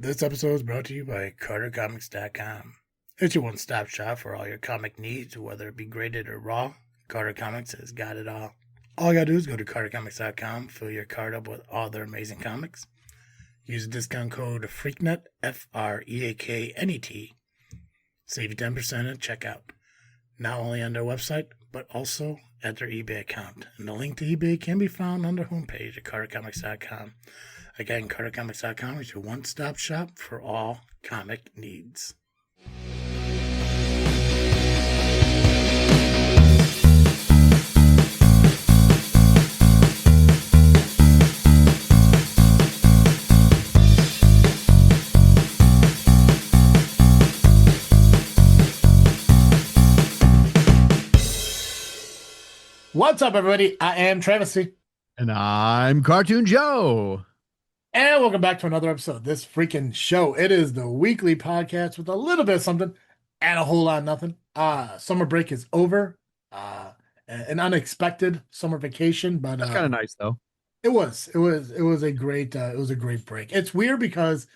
This episode is brought to you by CarterComics.com. It's your one-stop shop for all your comic needs, whether it be graded or raw. Carter Comics has got it all. All you gotta do is go to CarterComics.com, fill your card up with all their amazing comics. Use the discount code FREAKNET, FREAKNET. Save you 10% at checkout. Not only on their website, but also at their eBay account. And the link to eBay can be found on their homepage at CarterComics.com. Again, CarterComics.com is your one-stop shop for all comic needs. What's up, everybody? I am Travesty. And I'm Cartoon Joe. And welcome back to another episode of this freaking show. It is the weekly podcast with a little bit of something and a whole lot of nothing. Summer break is over. An unexpected summer vacation, but That's kind of nice though. It was a great break. It's weird because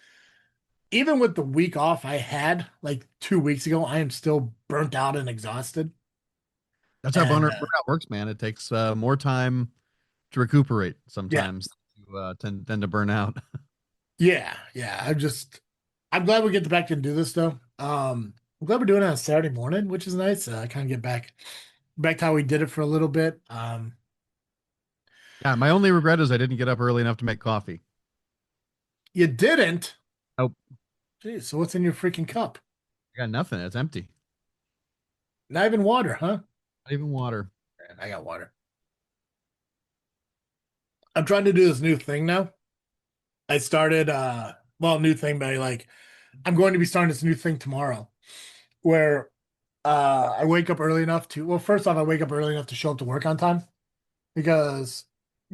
even with the week off I had like 2 weeks ago, I am still burnt out and exhausted. That's how burnout works, man. It takes more time to recuperate sometimes. To tend to burn out. Yeah. I'm glad we get back to do this though. I'm glad we're doing it on Saturday morning, which is nice. Kind of get back to how we did it for a little bit. Yeah, my only regret is I didn't get up early enough to make coffee. You didn't? Nope. Geez, so what's in your freaking cup? I got nothing. It's empty. Not even water, huh? Not even water. Man, I got water. I'm trying to do this new thing now. I started new thing, but I'm going to be starting this new thing tomorrow where I wake up early enough to first off, I wake up early enough to show up to work on time. Because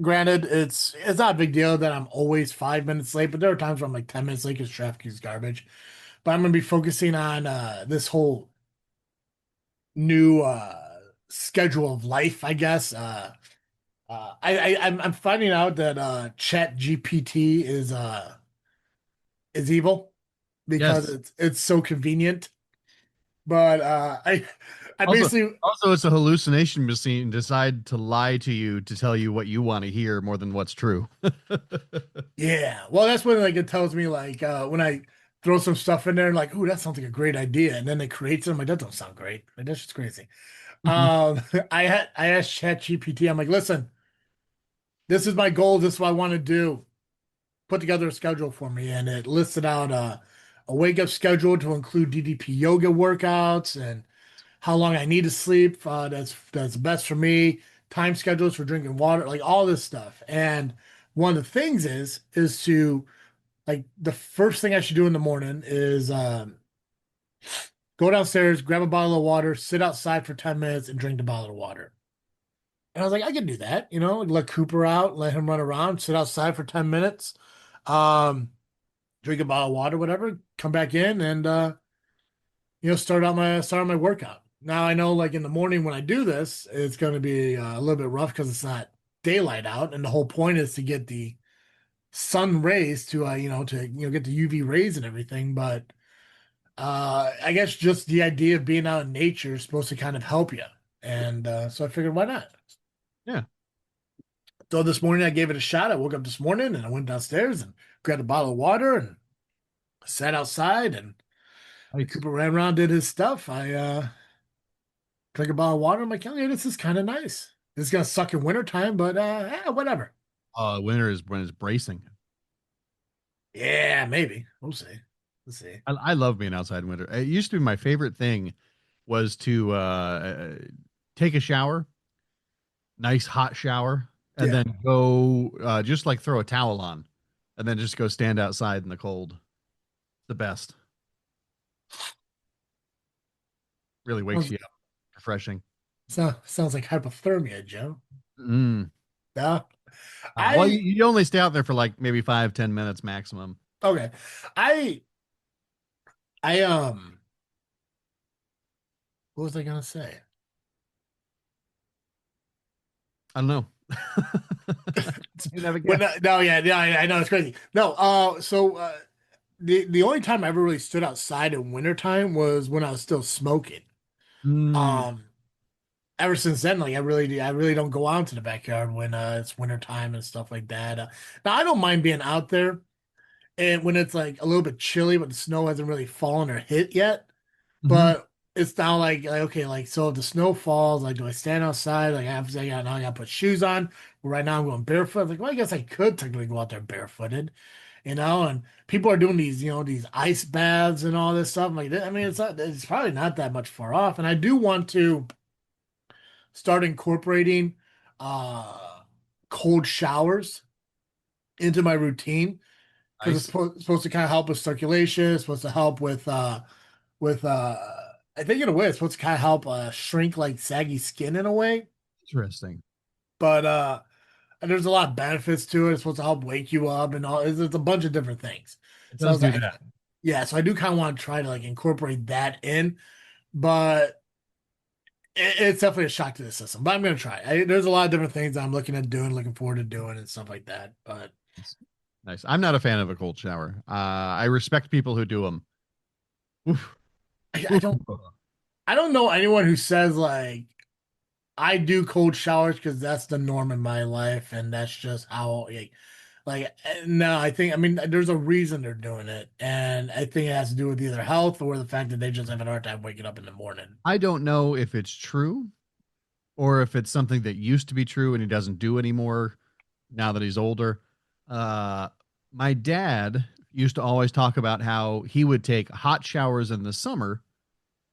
granted, it's not a big deal that I'm always 5 minutes late, but there are times where I'm like 10 minutes late because traffic is garbage. But I'm gonna be focusing on this whole new schedule of life, I guess. I'm finding out that Chat GPT is evil because Yes. it's so convenient. But I Also, basically it's a hallucination machine. Decide to lie to you to tell you what you want to hear more than what's true. yeah. Well, that's when it tells me when I throw some stuff in there and ooh, that sounds like a great idea, and then it creates it. I'm like, that don't sound great. Like, that's just crazy. I asked ChatGPT. I'm like, listen, this is my goal. This is what I want to do. Put together a schedule for me, and it listed out a wake up schedule to include DDP yoga workouts and how long I need to sleep. That's best for me. Time schedules for drinking water, like all this stuff. And one of the things is to the first thing I should do in the morning is go downstairs, grab a bottle of water, sit outside for 10 minutes, and drink the bottle of water. And I was like, I can do that, let Cooper out, let him run around, sit outside for 10 minutes, drink a bottle of water, whatever, come back in and start my workout. Now I know in the morning when I do this, it's going to be a little bit rough because it's not daylight out, and the whole point is to get the sun rays to get the UV rays and everything. But I guess just the idea of being out in nature is supposed to kind of help you, and so I figured why not. Yeah. So this morning I gave it a shot. I woke up this morning and I went downstairs and grabbed a bottle of water and sat outside, and Nice. Cooper ran around, did his stuff. I drank a bottle of water. I'm like, oh, yeah, this is kind of nice. This is gonna suck in wintertime, but whatever. Winter is when it's bracing. Yeah, maybe. We'll see. We'll see. I love being outside in winter. It used to be my favorite thing was to take a shower, nice hot shower, and Yeah. then go just throw a towel on and then just go stand outside in the cold. The best. Really wakes you up. Refreshing. Sounds like hypothermia, Joe. Mm. Yeah. Well, you only stay out there for maybe 5-10 minutes maximum. Okay. I what was I gonna say? I don't know. You never Well, guess. no, yeah, I know it's crazy. No, the only time I ever really stood outside in wintertime was when I was still smoking. Mm, Um, Ever since then, like I really don't go out into the backyard when it's wintertime and stuff like that. Now I don't mind being out there and when it's like a little bit chilly, but the snow hasn't really fallen or hit yet. mhm. But it's now like okay, like so if the snow falls, like do I stand outside? Like now I gotta put shoes on. Well, right now I'm going barefoot. Like, well, I guess I could technically go out there barefooted, and people are doing these ice baths and all this stuff. Like, I mean, it's probably not that much far off. And I do want to start incorporating uh cold showers into my routine because Nice. it's supposed to kind of help with circulation. It's supposed to help with I think in a way it's supposed to kind of help shrink like saggy skin in a way. Interesting. But and there's a lot of benefits to it. It's supposed to help wake you up and all. It's a bunch of different things. It So I does was do like, that. yeah. So I do kind of want to try to like incorporate that in, but it's definitely a shock to the system. But I'm gonna try. There's a lot of different things I'm looking at doing, looking forward to doing, and stuff like that. But Nice. Nice. I'm not a fan of a cold shower. I respect people who do them. Oof. I Oof. don't know anyone who says like I do cold showers because that's the norm in my life, and that's just how no, I mean there's a reason they're doing it, and I think it has to do with either health or the fact that they just have a hard time waking up in the morning. I don't know if it's true or if it's something that used to be true and he doesn't do anymore now that he's older. Uh, my dad used to always talk about how he would take hot showers in the summer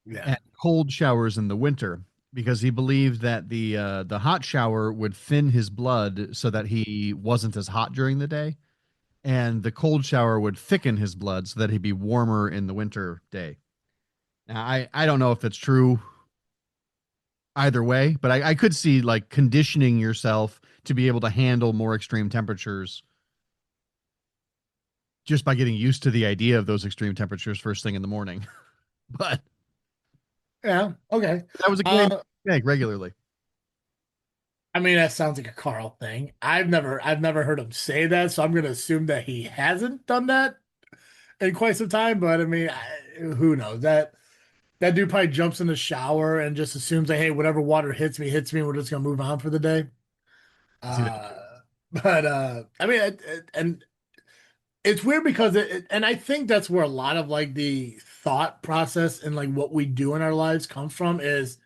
Yeah. and cold showers in the winter because he believed that the hot shower would thin his blood so that he wasn't as hot during the day, and the cold shower would thicken his blood so that he'd be warmer in the winter day. Now, I don't know if it's true either way, but I could see like conditioning yourself to be able to handle more extreme temperatures just by getting used to the idea of those extreme temperatures first thing in the morning. But Yeah. Okay. that was a claim Uh, to make regularly. I mean that sounds like a Carl thing. I've never heard him say that, so I'm gonna assume that he hasn't done that in quite some time. But I mean, who knows? That dude probably jumps in the shower and just assumes that hey, whatever water hits me. We're just gonna move on for the day. See that? Uh, but I mean, and it's weird because and I think that's where a lot of like the thought process and like what we do in our lives comes from is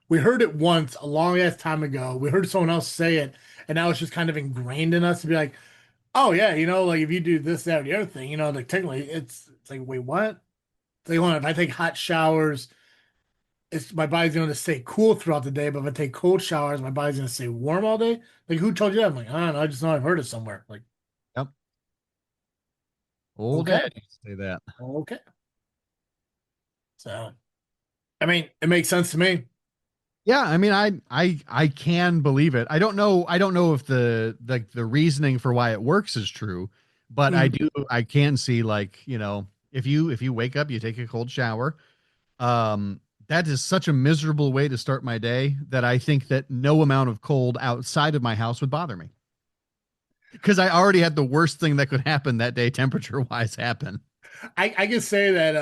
we heard it once a long ass time ago. We heard someone else say it, and now it's just kind of ingrained in us to be like, oh yeah, like if you do this, that, or the other thing, like technically it's like wait what? It's like hold on, if I take hot showers, it's my body's going to stay cool throughout the day, but if I take cold showers, my body's going to stay warm all day. Like who told you that? I'm like, I don't know, I just know I've heard it somewhere. Like Yep. Old okay, dad used to say that. okay. So I mean, it makes sense to me. Yeah, I mean, I can believe it. I don't know if the reasoning for why it works is true, but Mm. I can see like, if you wake up, you take a cold shower, that is such a miserable way to start my day that I think that no amount of cold outside of my house would bother me. Because I already had the worst thing that could happen that day temperature wise happen. I can say that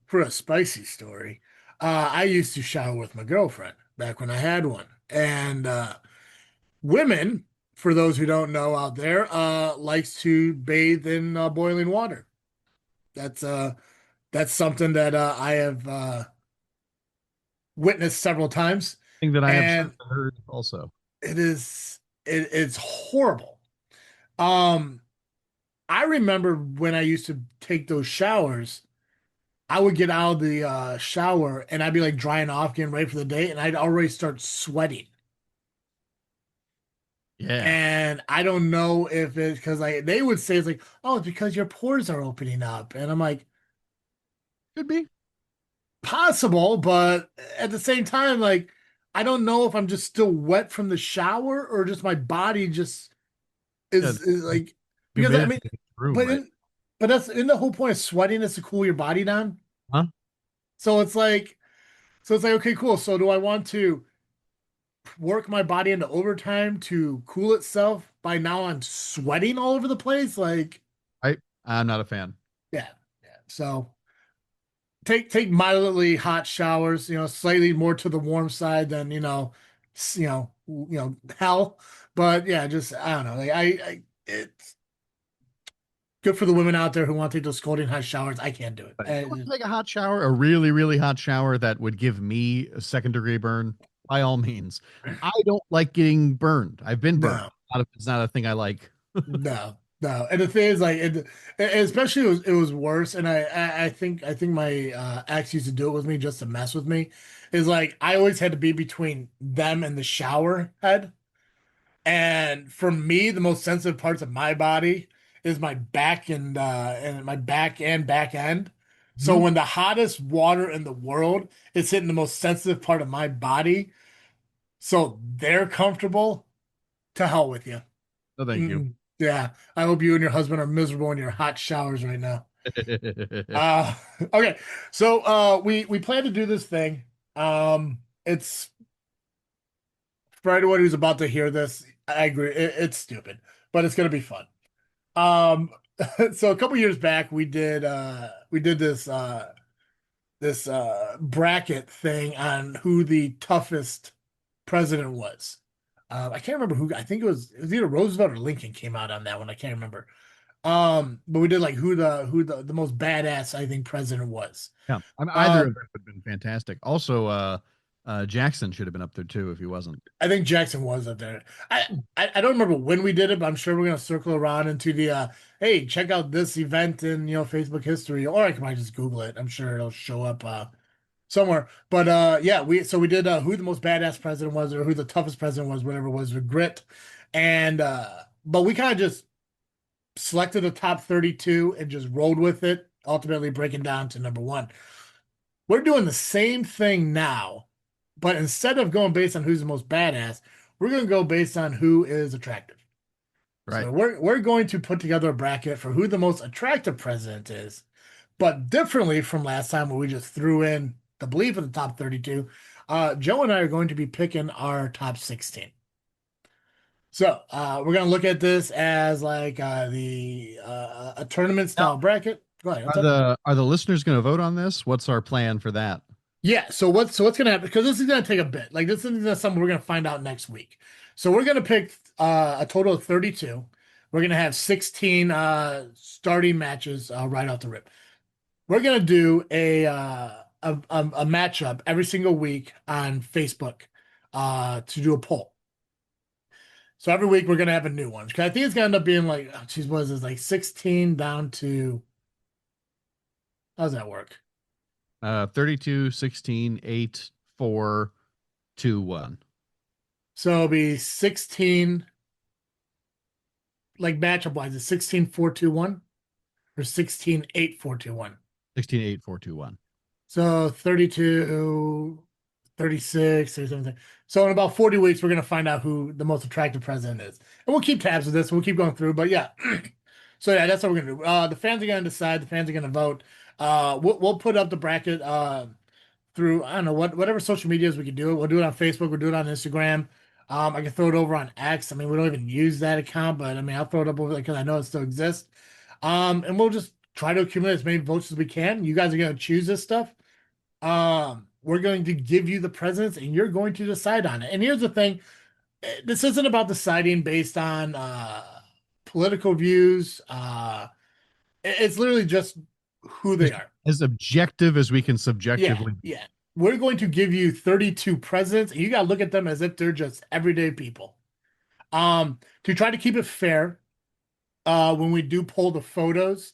for a spicy story, I used to shower with my girlfriend back when I had one. And women, for those who don't know out there, likes to bathe in boiling water. That's uh that's something that I have witnessed several times, Thing that I have and heard also. it's horrible. Um, I remember when I used to take those showers. I would get out of the shower and I'd be like drying off, getting ready for the day, and I'd already start sweating. Yeah. And I don't know if it's because like they would say it's like, oh, it's because your pores are opening up. And I'm like, Could be. possible, but at the same time, like, I don't know if I'm just still wet from the shower or just my body just Yeah, is like because I humidity mean, in the room, but right? in but that's in the whole point of sweating is to cool your body down. Huh? So it's like, okay, cool. So do I want to work my body into overtime to cool itself by now I'm sweating all over the place? Like, I'm not a fan. Yeah, yeah. So take mildly hot showers, slightly more to the warm side than, hell. But yeah, just I don't know. Like it's good for the women out there who want to take those scalding hot showers. I can't do it. But if you want to take a hot shower, a really, really hot shower that would give me a second-degree burn, by all means. I don't like getting burned. I've been burned. No, It's not a thing I like. no, no. And the thing is, like, especially it was worse. And I think my ex used to do it with me just to mess with me. Is like I always had to be between them and the shower head. And for me, the most sensitive parts of my body is my back and my back and back end. So Mhm. when the hottest water in the world is hitting the most sensitive part of my body, so they're comfortable, to hell with you. No, thank you. Yeah, I hope you and your husband are miserable in your hot showers right now. Uh, okay, so we plan to do this thing. It's for anyone who's about to hear this. I agree, it's stupid, but it's gonna be fun. Um, so a couple years back, we did this bracket thing on who the toughest president was. I can't remember who. I think it was either Roosevelt or Lincoln came out on that one. I can't remember. But we did like who the most badass I think president was. Yeah, I mean, either of Um, them would have been fantastic. Also, Jackson should have been up there too if he wasn't. I think Jackson was up there. I don't remember when we did it, but I'm sure we're gonna circle around into the hey, check out this event in Facebook history, or I can probably just Google it. I'm sure it'll show up somewhere. But yeah, we did who the most badass president was, or who the toughest president was, whatever it was with grit. And but we kind of just selected the top 32 and just rolled with it, ultimately breaking down to number one. We're doing the same thing now, but instead of going based on who's the most badass, we're going to go based on who is attractive. Right. So we're going to put together a bracket for who the most attractive president is, but differently from last time where we just threw in the belief of the top 32. Joe and I are going to be picking our top 16. So we're going to look at this as like the a tournament Now, style bracket. Go ahead. What's are up? the listeners going to vote on this? What's our plan for that? Yeah, so what's gonna happen? Because this is gonna take a bit. Like this is something we're gonna find out next week. So we're gonna pick a total of 32. We're gonna have 16 starting matches right off the rip. We're gonna do a matchup every single week on Facebook to do a poll. So every week we're gonna have a new one. 'Cause I think it's gonna end up being like, oh, geez, what is this, like 16 down to how does that work? 32, 16, 8, 4, 2, 1. So it'll be 16 like matchup wise, it's 16-4-2-1 or 16-8-4-2-1. 16, 8, 4, 2, 1. So 32, 36, 37. So in about 40 weeks, we're going to find out who the most attractive president is. And we'll keep tabs of this. We'll keep going through. But yeah. So yeah, that's what we're going to do. The fans are going to decide. The fans are going to vote. We'll put up the bracket through, I don't know, whatever social medias we can do it. We'll do it on Facebook. We'll do it on Instagram. I can throw it over on X. I mean, we don't even use that account, but I mean, I'll throw it up over there because I know it still exists. And we'll just try to accumulate as many votes as we can. You guys are going to choose this stuff. We're going to give you the presidents, and you're going to decide on it. And here's the thing: this isn't about deciding based on political views. It's literally just who they Just are. as objective as we can Yeah, subjectively be. yeah. We're going to give you 32 presidents, and you got to look at them as if they're just everyday people. To try to keep it fair, when we do pull the photos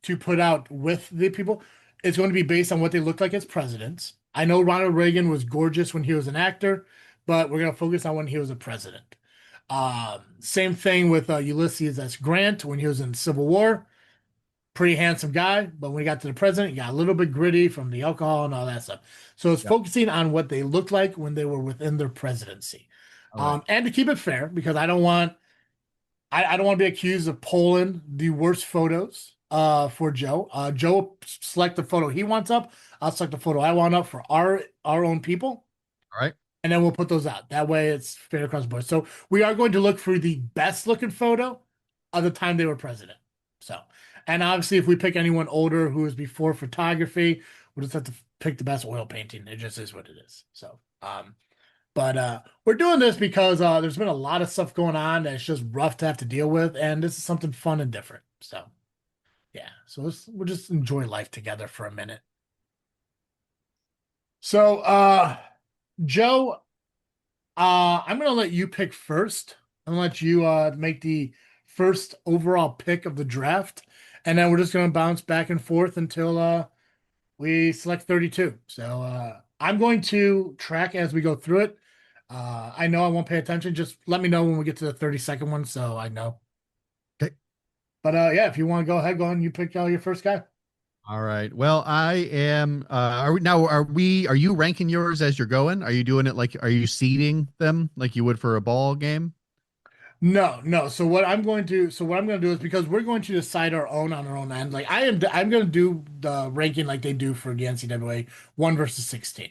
to put out with the people, it's going to be based on what they look like as presidents. I know Ronald Reagan was gorgeous when he was an actor, but we're going to focus on when he was a president. Same thing with Ulysses S. Grant when he was in Civil War. Pretty handsome guy, but when he got to the president, he got a little bit gritty from the alcohol and all that stuff. So it's Yep. focusing on what they looked like when they were within their presidency. All right. And to keep it fair, because I don't want to be accused of pulling the worst photos for Joe. Joe select the photo he wants up. I'll select the photo I want up for our own people, All right. and then we'll put those out. That way it's fair across the board. So we are going to look for the best looking photo of the time they were president. So And obviously, if we pick anyone older who was before photography, we'll just have to pick the best oil painting. It just is what it is. So, but we're doing this because there's been a lot of stuff going on that it's just rough to have to deal with, and this is something fun and different. So, yeah. So we'll just enjoy life together for a minute. So, Joe, I'm gonna let you pick first. I'm gonna let you make the first overall pick of the draft, and then we're just gonna bounce back and forth until we select 32. So I'm going to track as we go through it. I know I won't pay attention. Just let me know when we get to the 32nd one, so I know. Okay. But yeah, if you want to go ahead, go on. You pick your first guy. All right. Well, I am. Are you ranking yours as you're going? Are you doing it like? Are you seeding them like you would for a ball game? No, no. So what I'm going to do is because we're going to decide our own on our own end. Like I'm going to do the ranking like they do for the NCAA 1 versus 16.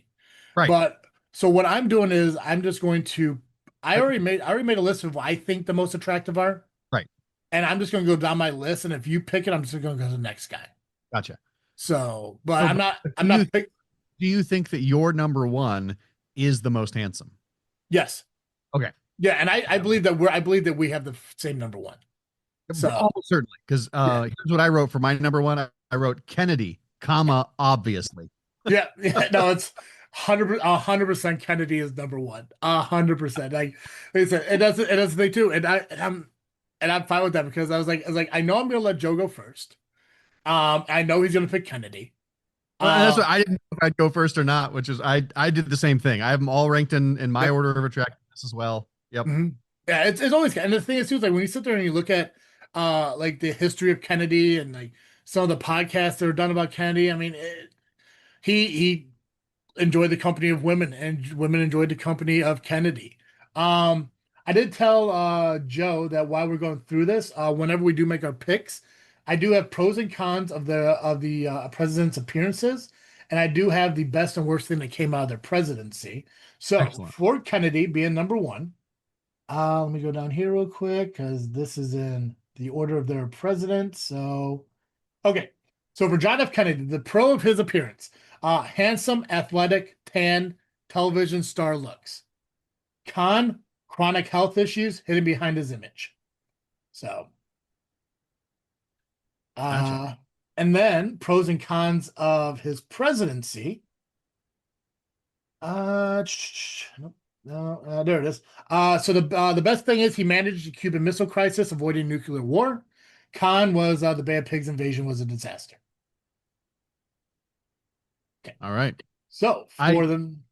Right. But so what I'm doing is I'm just going to I already made a list of what I think the most attractive are, Right. and I'm just going to go down my list. And if you pick it, I'm just going to go to the next guy. Gotcha. So, but So, I'm not pick. do you think that your number one is the most handsome? Yes, Okay. yeah, and I believe that we have the same number one. So Almost certainly, because yeah, here's what I wrote for my number one. I wrote Kennedy, comma, obviously. yeah, no, it's 100% Kennedy is number one, 100%. Like I said, it does the thing too, and I'm fine with that because I was like, I know I'm gonna let Joe go first. I know he's gonna pick Kennedy. And that's Uh, what I didn't know if I'd go first or not, which is I did the same thing. I have them all ranked in my yep. order of attractiveness as well. Yep. Mhm. Yeah, it's always, and the thing is too is like when you sit there and you look at like the history of Kennedy and like some of the podcasts that are done about Kennedy. I mean, he enjoyed the company of women, and women enjoyed the company of Kennedy. Um, I did tell Joe that while we're going through this, whenever we do make our picks, I do have pros and cons of the president's appearances, and I do have the best and worst thing that came out of their presidency. So Excellent. for Kennedy being number one, let me go down here real quick because this is in the order of their president. So okay. So for John F. Kennedy, the pro of his appearance, handsome, athletic, tan, television star looks. Con, chronic health issues hidden behind his image. So, Gotcha. uh, and then pros and cons of his presidency. Nope, no, there it is. So the best thing is he managed the Cuban Missile Crisis, avoiding nuclear war. Con was the Bay of Pigs invasion was a disaster. Okay, All right. so I for them.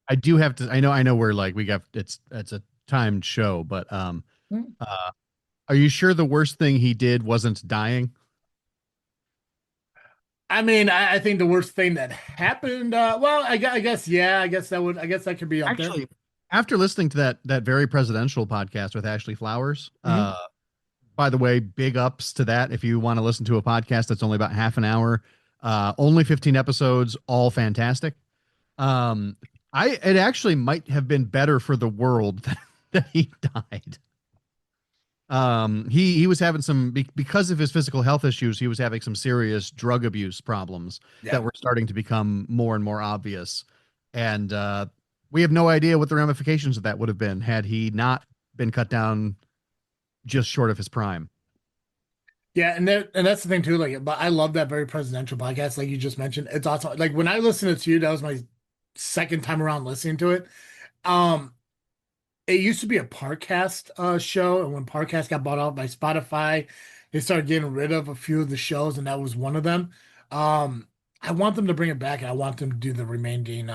I do have to. I know we're like we got it's a timed show, but uh, are you sure the worst thing he did wasn't dying? I mean, I think the worst thing that happened. Well, I guess, yeah. I guess that could be up there. Actually, after listening to that very presidential podcast with Ashley Flowers, Hmm. by the way, big ups to that. If you want to listen to a podcast that's only about half an hour, only 15 episodes, all fantastic. Um, it actually might have been better for the world that he died. He was having some because of his physical health issues, he was having some serious drug abuse problems Yeah, that were starting to become more and more obvious. And we have no idea what the ramifications of that would have been had he not been cut down just short of his prime. yeah, and that's the thing too. Like, but I love that very presidential podcast, like you just mentioned. It's awesome. Like when I listened to you, that was my second time around listening to it. Um, it used to be a Parcast show, and when Parcast got bought out by Spotify, they started getting rid of a few of the shows, and that was one of them. Um, I want them to bring it back, and I want them to do the remaining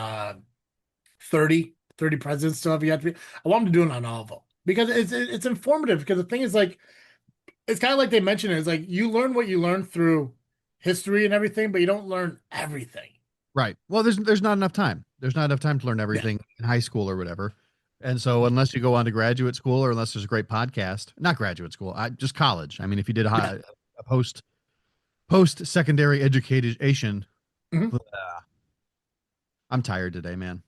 30 presidents still have yet to be. I want them to do it on all of them because it's informative. Because the thing is, like, it's kind of like they mentioned it. It's like you learn what you learn through history and everything, but you don't learn everything. Right. Well, there's not enough time. There's not enough time to learn Yeah. everything in high school or whatever. And so unless you go on to graduate school or unless there's a great podcast, not graduate school, just college. I mean, if you did Yeah. a post secondary education, Mhm. I'm tired today, man.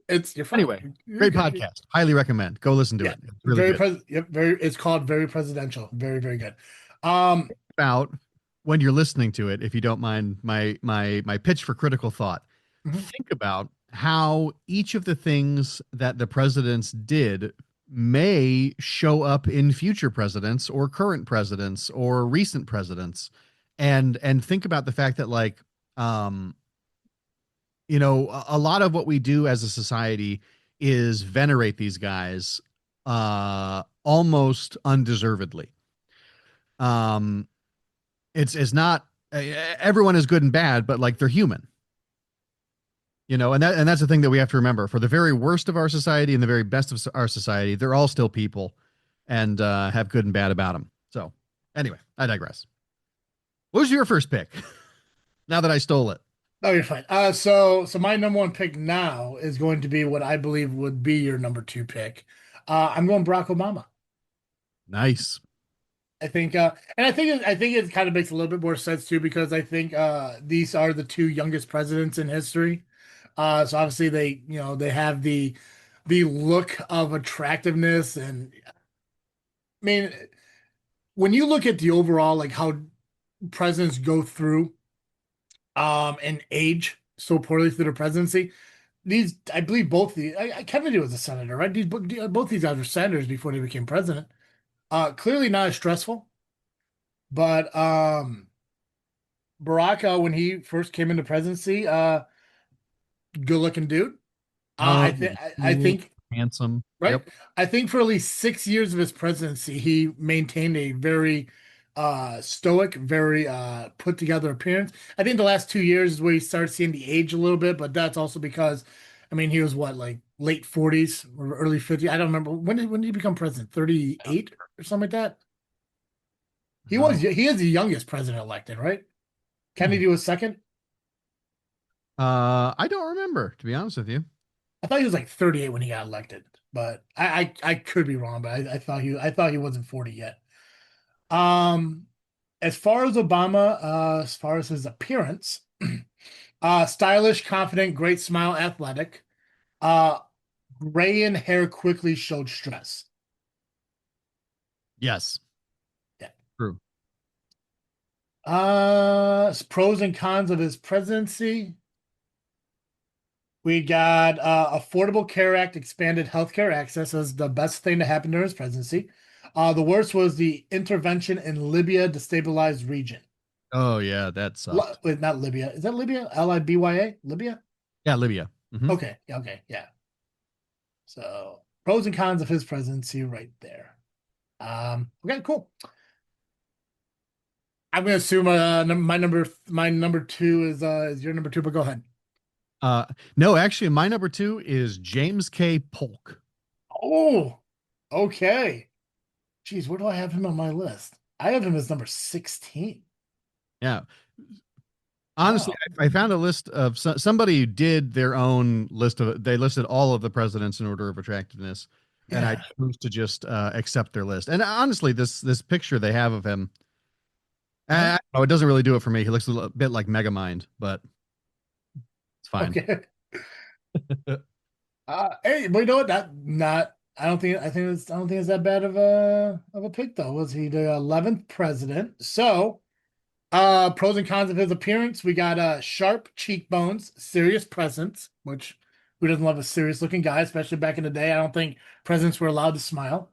You're fine. Anyway, You're great good. podcast. Highly recommend. Go listen to Yeah. it. It's really good. Yep, very it's called Very Presidential. Very, very good. Um, About when you're listening to it, if you don't mind my pitch for critical thought, Mhm. think about how each of the things that the presidents did may show up in future presidents or current presidents or recent presidents, and think about the fact that like um a lot of what we do as a society is venerate these guys almost undeservedly. um it's not everyone is good and bad, but like they're human, and that's the thing that we have to remember. For the very worst of our society and the very best of our society, they're all still people, and have good and bad about them. So anyway, I digress. What was your first pick? Now that I stole it. Oh, you're fine. So my number one pick now is going to be what I believe would be your number two pick. I'm going Barack Obama. Nice. I think, and I think it kind of makes a little bit more sense too because I think these are the two youngest presidents in history. So obviously they have the look of attractiveness, and I mean, when you look at the overall like how presidents go through and age so poorly through the presidency, these I believe both Kennedy was a senator, right? Both these guys were senators before they became president. Clearly not as stressful, but Barack, when he first came into presidency, good looking dude. Oh, I cool, think handsome. right. Yep. I think for at least 6 years of his presidency, he maintained a very stoic, very put together appearance. I think the last 2 years is where you start seeing the age a little bit, but that's also because, I mean, he was what, like late 40s or early 50s. I don't remember when did he become president? 38 or something like that. Oh. He is the youngest president elected, right? Kennedy was second. I don't remember, to be honest with you. I thought he was like 38 when he got elected, but I could be wrong, but I thought he wasn't 40 yet. Um, as far as Obama, as far as his appearance, stylish, confident, great smile, athletic. Uh, Gray in hair quickly showed stress. Yes, Yeah. true. Pros and cons of his presidency. We got Affordable Care Act expanded healthcare access as the best thing to happen during his presidency. The worst was the intervention in Libya destabilized region. Oh yeah, that sucked. Wait, not Libya. Is that Libya? Libya? Libya? Yeah, Libya. Okay. Okay. Yeah. So pros and cons of his presidency right there. Okay, cool. I'm gonna assume my number two is your number two, but go ahead. No, actually, my number two is James K. Polk. Oh, okay. Geez, where do I have him on my list? I have him as number 16. Yeah, honestly, Wow. I found a list of somebody who did their own list of. They listed all of the presidents in order of attractiveness, and I Yeah. chose to just accept their list. And honestly, this picture they have of him, Uh-huh. it doesn't really do it for me. He looks a little bit like Megamind, but it's fine. Okay. Hey, but you know what? That not. I don't think it's that bad of a pick though. Was he the 11th president? So, pros and cons of his appearance. We got sharp cheekbones, serious presence, which who doesn't love a serious looking guy, especially back in the day. I don't think presidents were allowed to smile.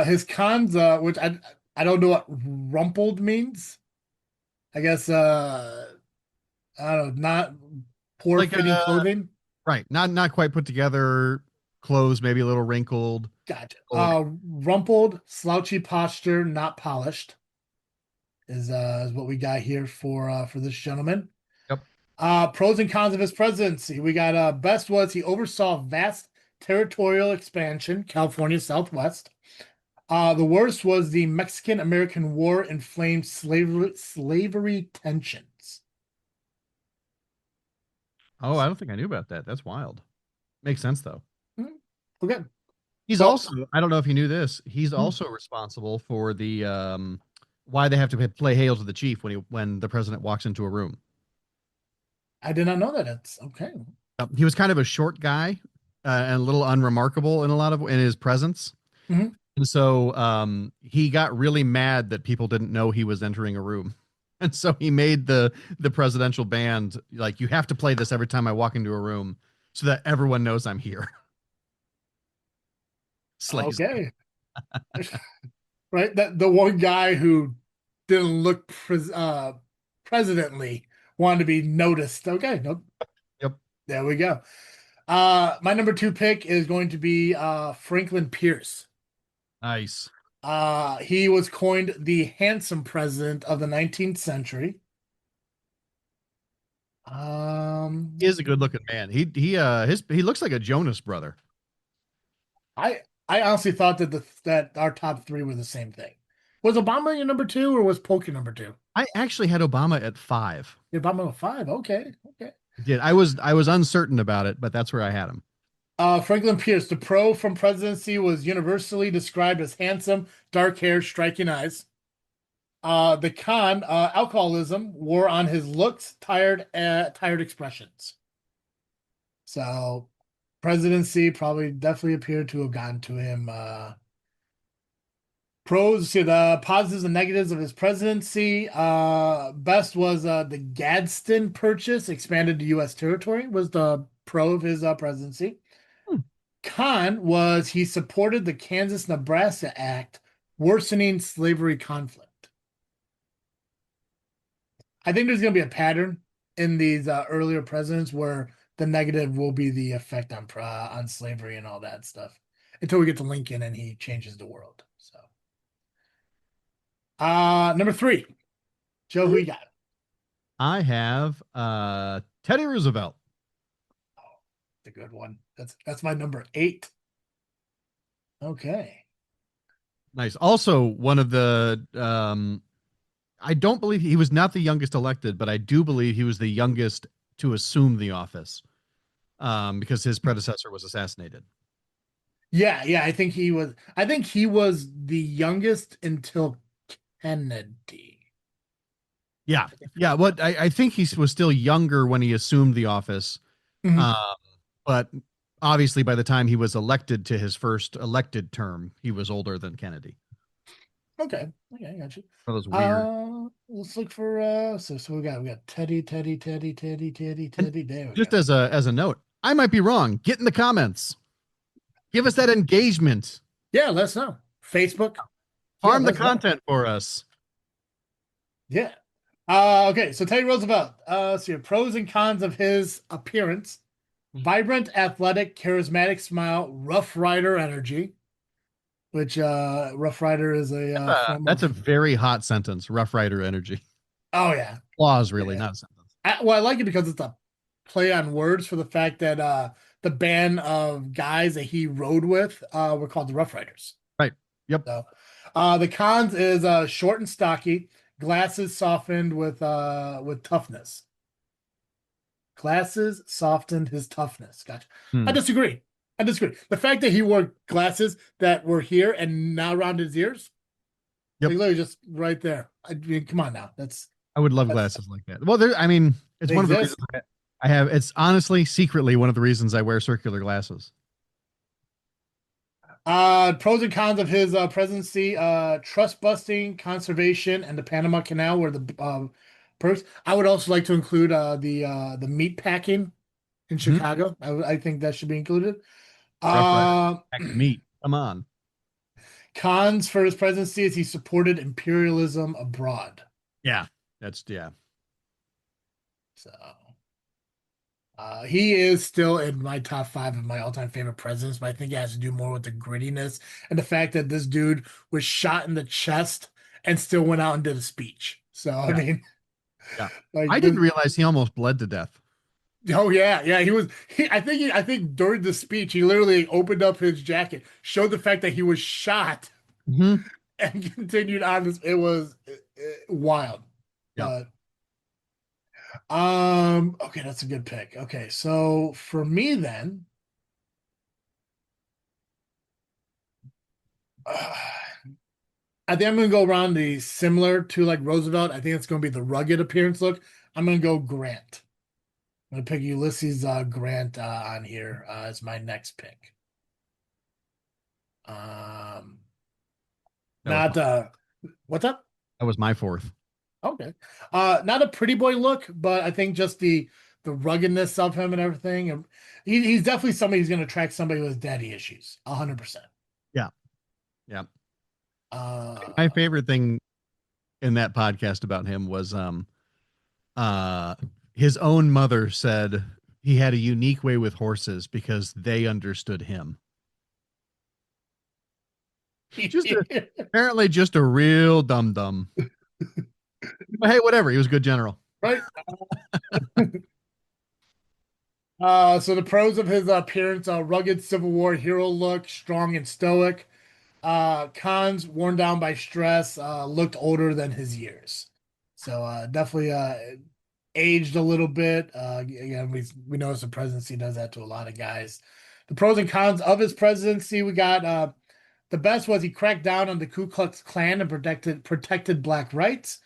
His cons, which I don't know what rumpled means. I guess I don't know, not poor Like fitting clothing. right, not quite put together. Clothes maybe a little wrinkled. Gotcha. Old. Rumpled, slouchy posture, not polished is what we got here for this gentleman. Yep. Pros and cons of his presidency. We got best was he oversaw vast territorial expansion, California Southwest. The worst was the Mexican American War inflamed slavery tensions. Oh, I don't think I knew about that. That's wild. Makes sense though. Hmm, okay. He's So, also, I don't know if you knew this, he's hmm, also responsible for the why they have to play Hail to the Chief when the president walks into a room. I did not know that. It's okay. He was kind of a short guy and a little unremarkable in a lot of in his presence. Mhm. And so he got really mad that people didn't know he was entering a room. And so he made the presidential band like, you have to play this every time I walk into a room so that everyone knows I'm here. Slays. Okay. Right? That the one guy who didn't look presidently wanted to be noticed. Okay, nope. Yep. There we go. My number two pick is going to be Franklin Pierce. Nice. He was coined the handsome president of the 19th century. He is a good looking man. He looks like a Jonas brother. I I honestly thought that our top three were the same thing. Was Obama your number two or was Polk your number two? I actually had Obama at 5. Obama was five. Okay, okay. I did. I was uncertain about it, but that's where I had him. Franklin Pierce, the pro from presidency, was universally described as handsome, dark hair, striking eyes. The con, alcoholism, wore on his looks, tired expressions. So, presidency probably definitely appeared to have gotten to him. Pros, see the positives and negatives of his presidency. Best was the Gadsden Purchase, expanded to U.S. territory, was the pro of his presidency. Hmm. Con was he supported the Kansas-Nebraska Act, worsening slavery conflict. I think there's going to be a pattern in these earlier presidents where the negative will be the effect on slavery and all that stuff until we get to Lincoln and he changes the world. So, number three, Joe, who you got? I have Teddy Roosevelt. Oh, the good one. That's my number eight. Okay. Nice. Also, one of the I don't believe he was not the youngest elected, but I do believe he was the youngest to assume the office because his predecessor was assassinated. Yeah, yeah. I think he was. I think he was the youngest until Kennedy. Yeah, yeah. What I think he was still younger when he assumed the office, Mhm. um, but obviously by the time he was elected to his first elected term, he was older than Kennedy. Okay. Okay, I got you. That was weird. Let's look for so we got Teddy, Teddy, Teddy, Teddy, Teddy, And Teddy. There we go. just as a note, I might be wrong. Get in the comments. Give us that engagement. Yeah, let us know. Facebook. Yeah, Farm the let us know. content for us. Yeah. Okay, so Teddy Roosevelt. So your pros and cons of his appearance. Vibrant, athletic, charismatic smile, Rough Rider energy, which Rough Rider is a form That's a of very hot sentence. Rough Rider energy. oh yeah. Clause, really, Yeah. not a sentence. Well, I like it because it's a play on words for the fact that the band of guys that he rode with were called the Rough Riders. Right. Yep. So, the cons is short and stocky, glasses softened with toughness. Glasses softened his toughnness. Gotcha. I Hmm. disagree. I disagree. The fact that he wore glasses that were here and now around his ears, Yep. like literally just right there. I mean, come on now. I would love That's glasses like that. Well, there. I mean, it's they one of the reasons exist. I have. It's honestly secretly one of the reasons I wear circular glasses. Pros and cons of his presidency: trust busting, conservation, and the Panama Canal were the perks. I would also like to include the meat packing in Hmm. Chicago. I think that should be included. Rough Rider Uh, packing meat. Come on. cons for his presidency is he supported imperialism abroad. Yeah. That's yeah. So he is still in my top five of my all-time favorite presidents, but I think it has to do more with the grittiness and the fact that this dude was shot in the chest and still went out and did a speech. So I Yeah. mean, Yeah. I like didn't this, realize he almost bled to death. oh yeah, yeah, he was. I think during the speech he literally opened up his jacket, showed the fact that he was shot, Hmm. and continued on. This it was wild, Yeah. but okay, that's a good pick. Okay, so for me then. I think I'm gonna go around the similar to like Roosevelt. I think it's gonna be the rugged appearance look. I'm gonna go Grant. I'm gonna pick Ulysses Grant on here as my next pick. Um, That was Not what's up? that was my fourth. Okay. Not a pretty boy look, but I think just the ruggedness of him and everything. And he's definitely somebody who's gonna attract somebody with daddy issues. 100%. Yeah, yeah. My Uh favorite thing in that podcast about him was uh his own mother said he had a unique way with horses because they understood him. Just a, apparently just a real dum dum. But hey, whatever. He was a good general. right. So the pros of his appearance: rugged Civil War hero look, strong and stoic. Cons: worn down by stress, looked older than his years. So definitely aged a little bit. Again, we notice the presidency does that to a lot of guys. The pros and cons of his presidency: we got the best was he cracked down on the Ku Klux Klan and protected black rights.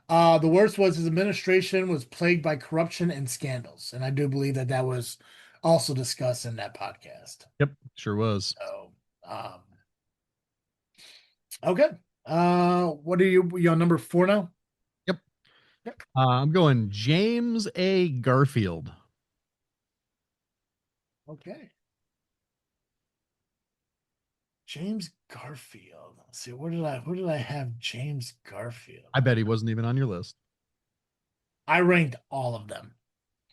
The worst was his administration was plagued by corruption and scandals, and I do believe that that was also discussed in that podcast. Yep, sure was. So, okay. What are you on number four now? Yep. Yep. I'm going James A. Garfield. Okay. James Garfield. Let's see, where did I have James Garfield? I bet he wasn't even on your list. I ranked all of them.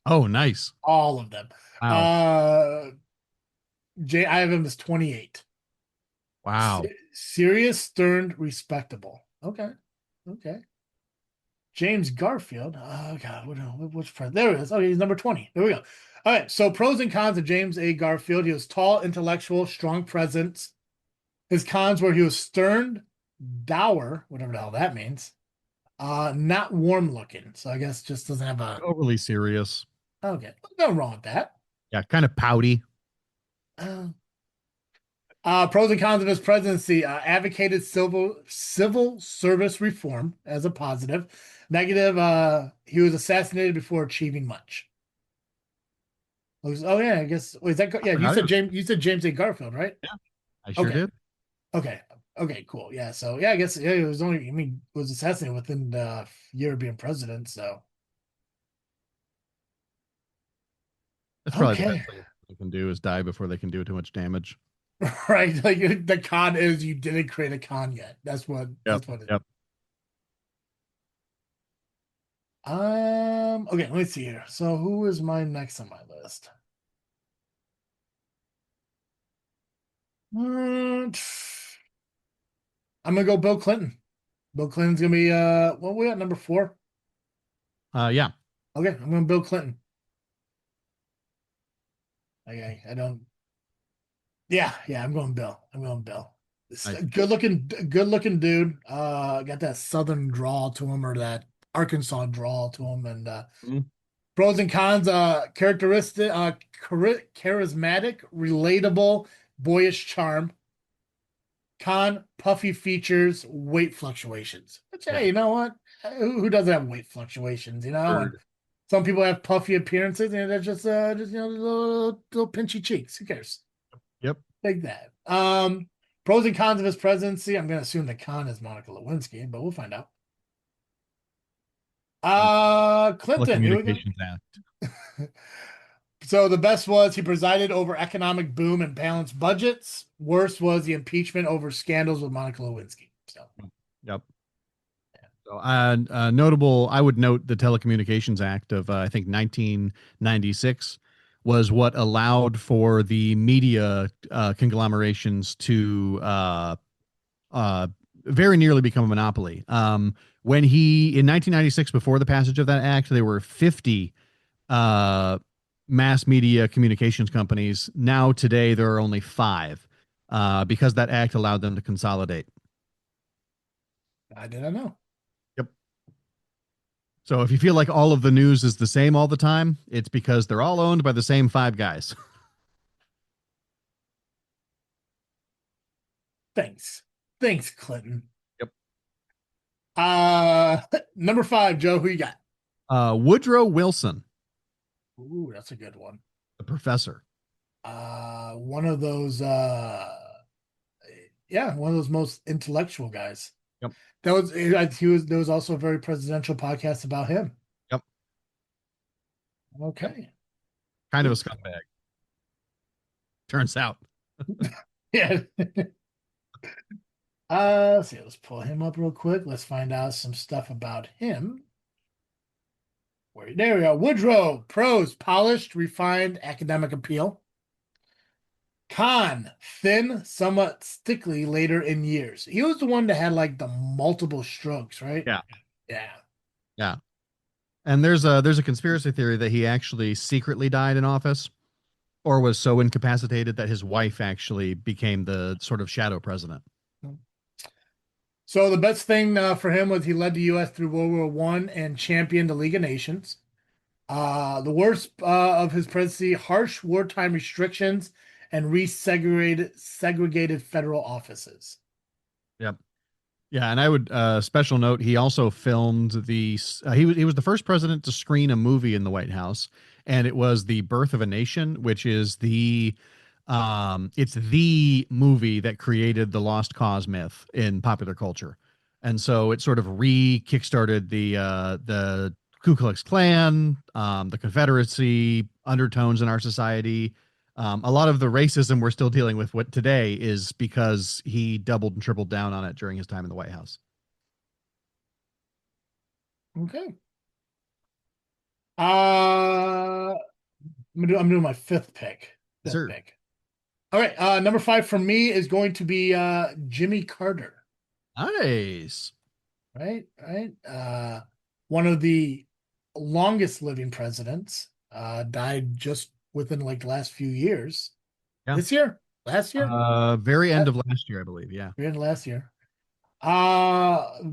Oh, nice. All of them. Wow. Uh I have him as 28. Wow. Serious, stern, respectable. Okay. Okay. James Garfield. Oh God, which friend? There it is. Oh, he's number 20. There we go. All right. So pros and cons of James A. Garfield. He was tall, intellectual, strong presence. His cons were he was stern, dour, whatever the hell that means. Not warm looking. So I guess just doesn't have a Overly serious. okay. Nothing wrong with that. Yeah, kind of pouty. Uh, Pros and cons of his presidency: advocated civil service reform as a positive. Negative: he was assassinated before achieving much. Oh yeah, I guess. Wait, is that I yeah? You forgot said it. James. You said James A. Garfield, right? Yeah, I sure Okay. did. Okay. Okay. Cool. Yeah. So yeah, I guess yeah. It was only. I mean, was assassinated within the year of being president. So That's probably the okay. best thing they can do is die before they can do too much damage. Right. Like the con is you didn't create a con yet. That's what. Yep. That's what it. Yep. Okay. Let me see here. So who is my next on my list? Mm, I'm gonna go Bill Clinton. Bill Clinton's gonna be well, we got number four. Yeah. Okay, I'm going Bill Clinton. Okay, I don't. Yeah, yeah, I'm going Bill. I'm going Bill. Nice. Good looking dude. Got that Southern drawl to him or that Arkansas drawl to him, and Mhm. pros and cons. Characteristic. Charismatic, relatable, boyish charm. Con: puffy features, weight fluctuations. Which, Yeah. hey, you know what? Who doesn't have weight fluctuations? You know, and Bird. some people have puffy appearances, and they're just little pinchy cheeks. Who cares? Yep. Take that. Pros and cons of his presidency. I'm going to assume the con is Monica Lewinsky, but we'll find out. Clinton. Here we go. Telecommunications Act. So the best was he presided over economic boom and balanced budgets. Worst was the impeachment over scandals with Monica Lewinsky. So Yep. So, notable, I would note the Telecommunications Act of I think 1996 was what allowed for the media conglomerations to uh, very nearly become a monopoly. When he in 1996, before the passage of that act, there were 50 uh, mass media communications companies. Now today there are only five because that act allowed them to consolidate. I didn't know. Yep. So if you feel like all of the news is the same all the time, it's because they're all owned by the same five guys. Thanks. Thanks, Clinton. Yep. Uh Number five, Joe, who you got? Woodrow Wilson, Ooh, that's a good one. the professor. One of those Yeah, one of those most intellectual guys. Yep. There was also a very presidential podcast about him. Yep. Okay. Kind of a scumbag, turns out. Yeah. Let's see, let's pull him up real quick. Let's find out some stuff about him. There we go. Woodrow, pros, polished, refined, academic appeal. Con, thin, somewhat stickly later in years. He was the one that had like the multiple strokes, right? Yeah. Yeah. Yeah. And there's a conspiracy theory that he actually secretly died in office or was so incapacitated that his wife actually became the sort of shadow president. So the best thing for him was he led the U.S. through World War One and championed the League of Nations. The worst of his presidency: harsh wartime restrictions and segregated federal offices. Yep. Yeah, and I would special note he also filmed he was the first president to screen a movie in the White House, and it was The Birth of a Nation, which is it's the movie that created the lost cause myth in popular culture. And so it sort of re-kickstarted the Ku Klux Klan, the Confederacy undertones in our society. A lot of the racism we're still dealing with what today is because he doubled and tripled down on it during his time in the White House. Okay. I'm doing my fifth pick. Yes, Fifth sir. pick. All right. Number 5 for me is going to be Jimmy Carter. Nice. Right. Right. One of the longest living presidents. Died just within like the last few years. Yeah. This year, last year, Very end of last year, I believe. Yeah. we had last year.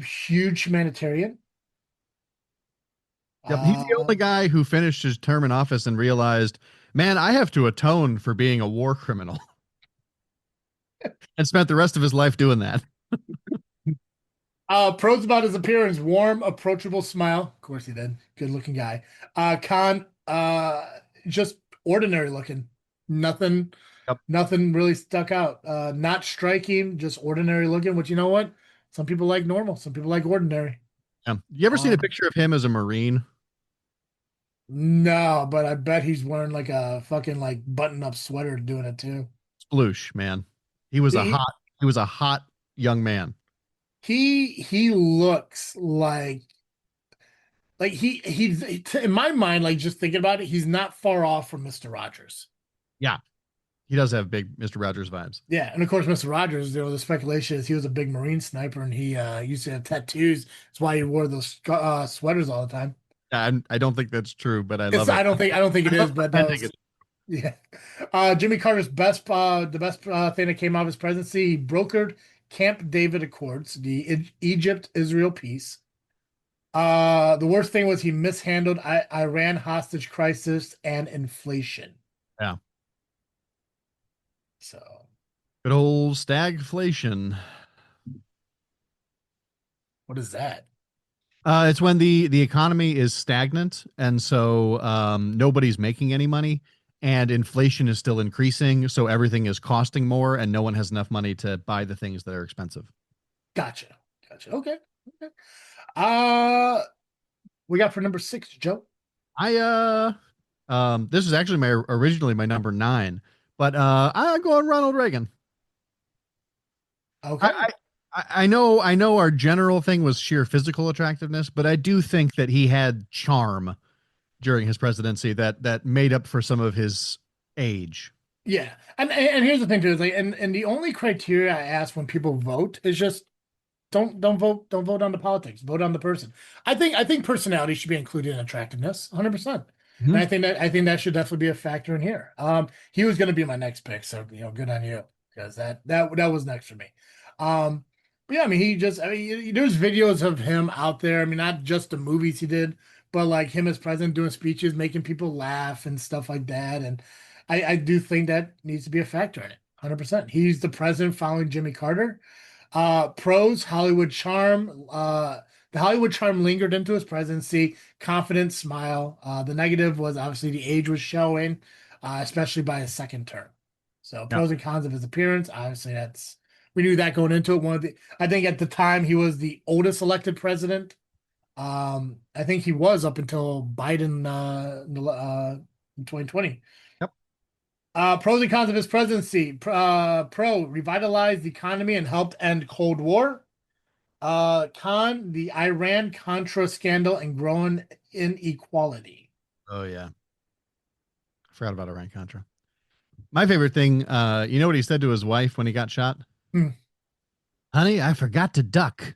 Huge humanitarian. Yep. He's the Uh, only guy who finished his term in office and realized, man, I have to atone for being a war criminal and spent the rest of his life doing that. Pros about his appearance: warm, approachable smile. Of course he did. Good looking guy. Con, just ordinary looking. Nothing, Yep. nothing really stuck out. Not striking, just ordinary looking, which you know what? Some people like normal, some people like ordinary. Yeah. You ever seen a Um, picture of him as a Marine? no, but I bet he's wearing like a fucking like button up sweater doing it too. Sploosh, man. He was a He hot, he was a hot young man. he looks like he in my mind, like just thinking about it, he's not far off from Mr. Rogers. Yeah. He does have big Mr. Rogers vibes. Yeah, and of course, Mr. Rogers, the speculation is he was a big Marine sniper and he used to have tattoos. That's why he wore those sweaters all the time. I don't think that's true, but I It's love it. I don't think it I love is, but that pretending was it. yeah. Jimmy Carter's the best thing that came out of his presidency, he brokered Camp David Accords, the Egypt-Israel peace. The worst thing was he mishandled Iran hostage crisis and inflation. Yeah. So, Good old stagflation. what is that? It's when the economy is stagnant, and so nobody's making any money, and inflation is still increasing, so everything is costing more, and no one has enough money to buy the things that are expensive. Gotcha. Gotcha. Okay. Okay. Uh, we got for number 6, Joe. This is actually my originally my number 9, but I go on Ronald Reagan. Okay. I know our general thing was sheer physical attractiveness, but I do think that he had charm during his presidency that made up for some of his age. Yeah. And here's the thing too, is like and the only criteria I ask when people vote is just don't vote on the politics, vote on the person. I think personality should be included in attractiveness 100%. And Mhm. I think that should definitely be a factor in here. He was going to be my next pick, so good on you, because that was next for me. But yeah, I mean, there's videos of him out there. I mean, not just the movies he did, but like him as president doing speeches, making people laugh and stuff like that. And I do think that needs to be a factor in it, 100%. He's the president following Jimmy Carter. Pros, Hollywood charm. The Hollywood charm lingered into his presidency. Confident smile. The negative was obviously the age was showing, especially by his second term. So Yeah. pros and cons of his appearance. Obviously, we knew that going into it. I think at the time he was the oldest elected president. I think he was up until Biden in 2020. Yep. Pros and cons of his presidency. Pro, revitalized the economy and helped end Cold War. Con, the Iran-Contra scandal and growing inequality. Oh yeah, I forgot about Iran Contra. My favorite thing, you know what he said to his wife when he got shot? Hmm. Honey, I forgot to duck.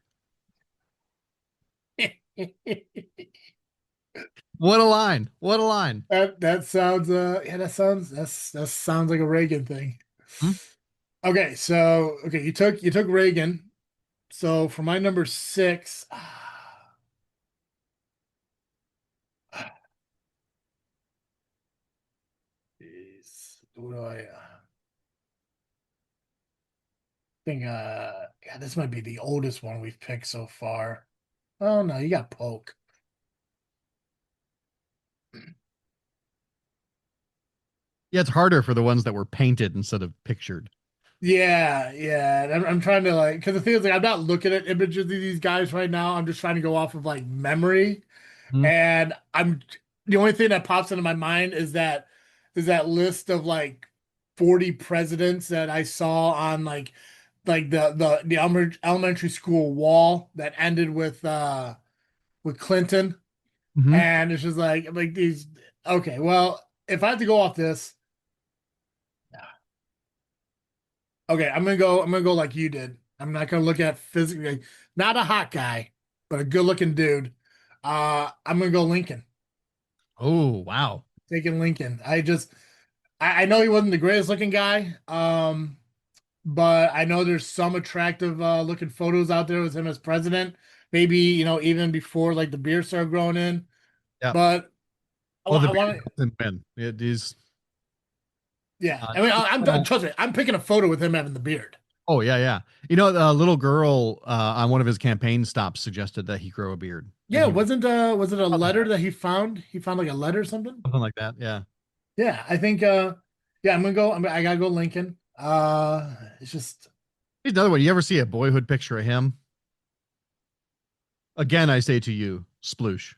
What a line! What a line! That sounds yeah, that sounds like a Reagan thing. Hmm? Okay, so okay, you took Reagan. So for my number six, what do I think? Yeah, this might be the oldest one we've picked so far. Oh no, you got Polk. Yeah, it's harder for the ones that were painted instead of pictured. Yeah, yeah. And I'm trying to like, because the thing is, like, I'm not looking at images of these guys right now. I'm just trying to go off of like memory. Hmm. And I'm the only thing that pops into my mind is that list of like 40 presidents that I saw on like the elementary school wall that ended with Clinton. Hmm. And it's just like these. Okay, well, if I have to go off this, okay, I'm gonna go like you did. I'm not gonna look at physically, not a hot guy, but a good looking dude. I'm gonna go Lincoln. Oh wow! Taking Lincoln. I know he wasn't the greatest looking guy. But I know there's some attractive looking photos out there with him as president. Maybe, even before like the beard started growing in. Yeah. But Well, the I beard want to, doesn't win. It is. yeah. Uh, I mean, trust me, I'm picking a photo with him having the beard. oh yeah, yeah. You know, the little girl on one of his campaign stops suggested that he grow a beard, and Yeah, he was it a something letter that he found? He found like a letter or something? like that. Yeah. Yeah, I think yeah, I gotta go Lincoln. It's just Here's another one. You ever see a boyhood picture of him? Again, I say to you, sploosh.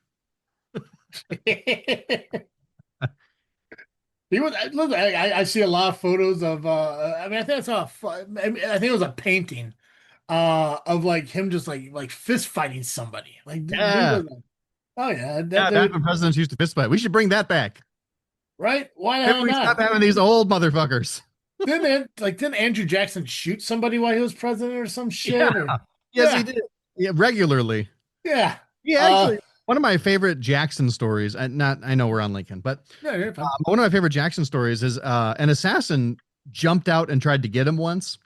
he was look, I see a lot of photos of I mean I think I saw I think it was a painting of like him just like fist fighting somebody. Like dude Yeah. was like, oh yeah, that Yeah, back dude, when presidents used to fist fight. We should bring that back. right? Why the Maybe hell we stop not? having these old motherfuckers. Didn't Andrew Jackson shoot somebody while he was president or some Yeah. shit? Or Yes, he yeah, did. Yeah, regularly. yeah. Yeah, Uh actually, one of my favorite Jackson stories, and not I know we're on Lincoln, but yeah, you're fine. one of my favorite Jackson stories is an assassin jumped out and tried to get him once,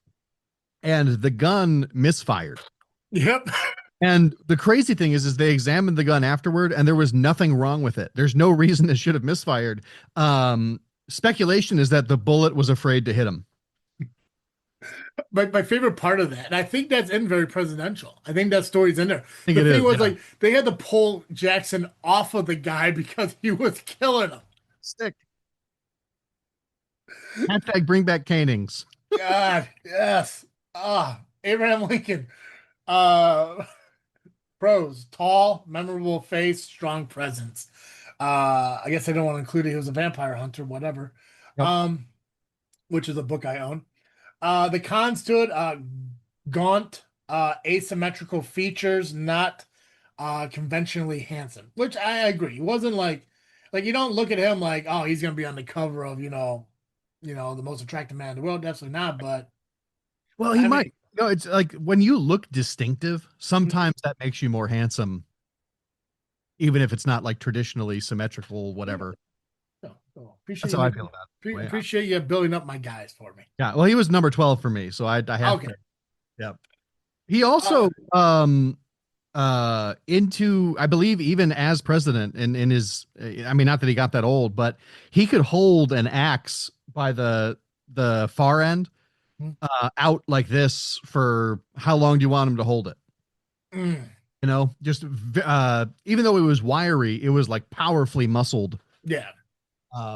and the gun misfired. Yep. And the crazy thing is they examined the gun afterward, and there was nothing wrong with it. There's no reason it should have misfired. Speculation is that the bullet was afraid to hit him. My favorite part of that, and I think that's in very presidential. I think that story's in there. I think The it thing is. was Yeah. like they had to pull Jackson off of the guy because he was killing him. Stick. Hashtag bring back canings. God, yes. Abraham Lincoln. Uh Pros, tall, memorable face, strong presence. I guess I don't want to include it. He was a vampire hunter, whatever. Yep. Um, which is a book I own. The cons to it, gaunt, asymmetrical features, not conventionally handsome, which I agree. He wasn't like you don't look at him like, oh, he's gonna be on the cover of, the most attractive man in the world. Definitely not, but Well, he I might. mean, You know, it's like when you look distinctive, mm, sometimes that makes you more handsome, even if it's not like traditionally symmetrical, yeah, whatever. no, no. That's how I feel about it. Yeah. Appreciate you building up my guys for me. Yeah. Well, he was number 12 for me, so I have Okay. to. Yeah. He Uh, also into I believe even as president in his I mean not that he got that old, but he could hold an axe by the far end mm, out like this for how long do you want him to hold it? mm, You know, just even though it was wiry, it was like powerfully muscled. yeah.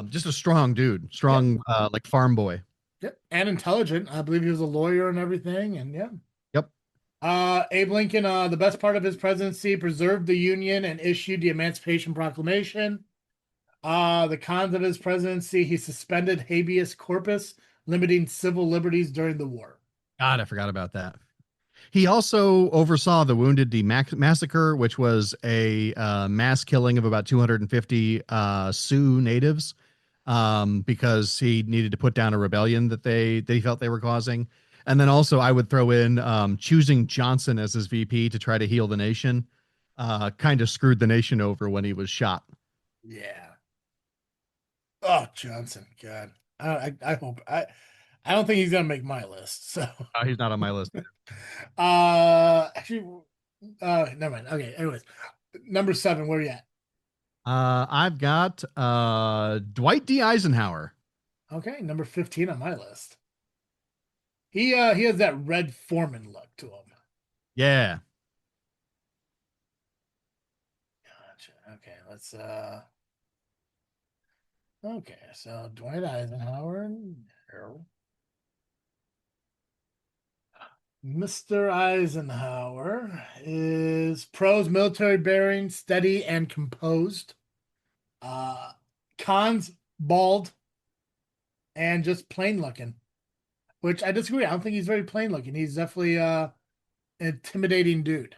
Just a strong dude, Yep. strong like farm boy. Yep. And intelligent. I believe he was a lawyer and everything. And yeah. Yep. Abe Lincoln, the best part of his presidency, preserved the Union and issued the Emancipation Proclamation. The cons of his presidency, he suspended habeas corpus, limiting civil liberties during the war. God, I forgot about that. He also oversaw the Wounded Knee Massacre, which was a mass killing of about 250 Sioux natives because he needed to put down a rebellion that they felt they were causing. And then also, I would throw in choosing Johnson as his VP to try to heal the nation. Kind of screwed the nation over when he was shot. Yeah. Oh, Johnson. God. I hope I don't think he's gonna make my list. So He's not on my list. actually never mind. Okay, anyways. Number 7, where are you at? I've got Dwight D. Eisenhower. Okay, number 15 on my list. He has that Red Foreman look to him. Yeah. Gotcha. Okay, let's okay, so Dwight Eisenhower. Mr. Eisenhower is pros military bearing, steady and composed. Uh Cons bald and just plain looking, which I disagree. I don't think he's very plain looking. He's definitely intimidating dude.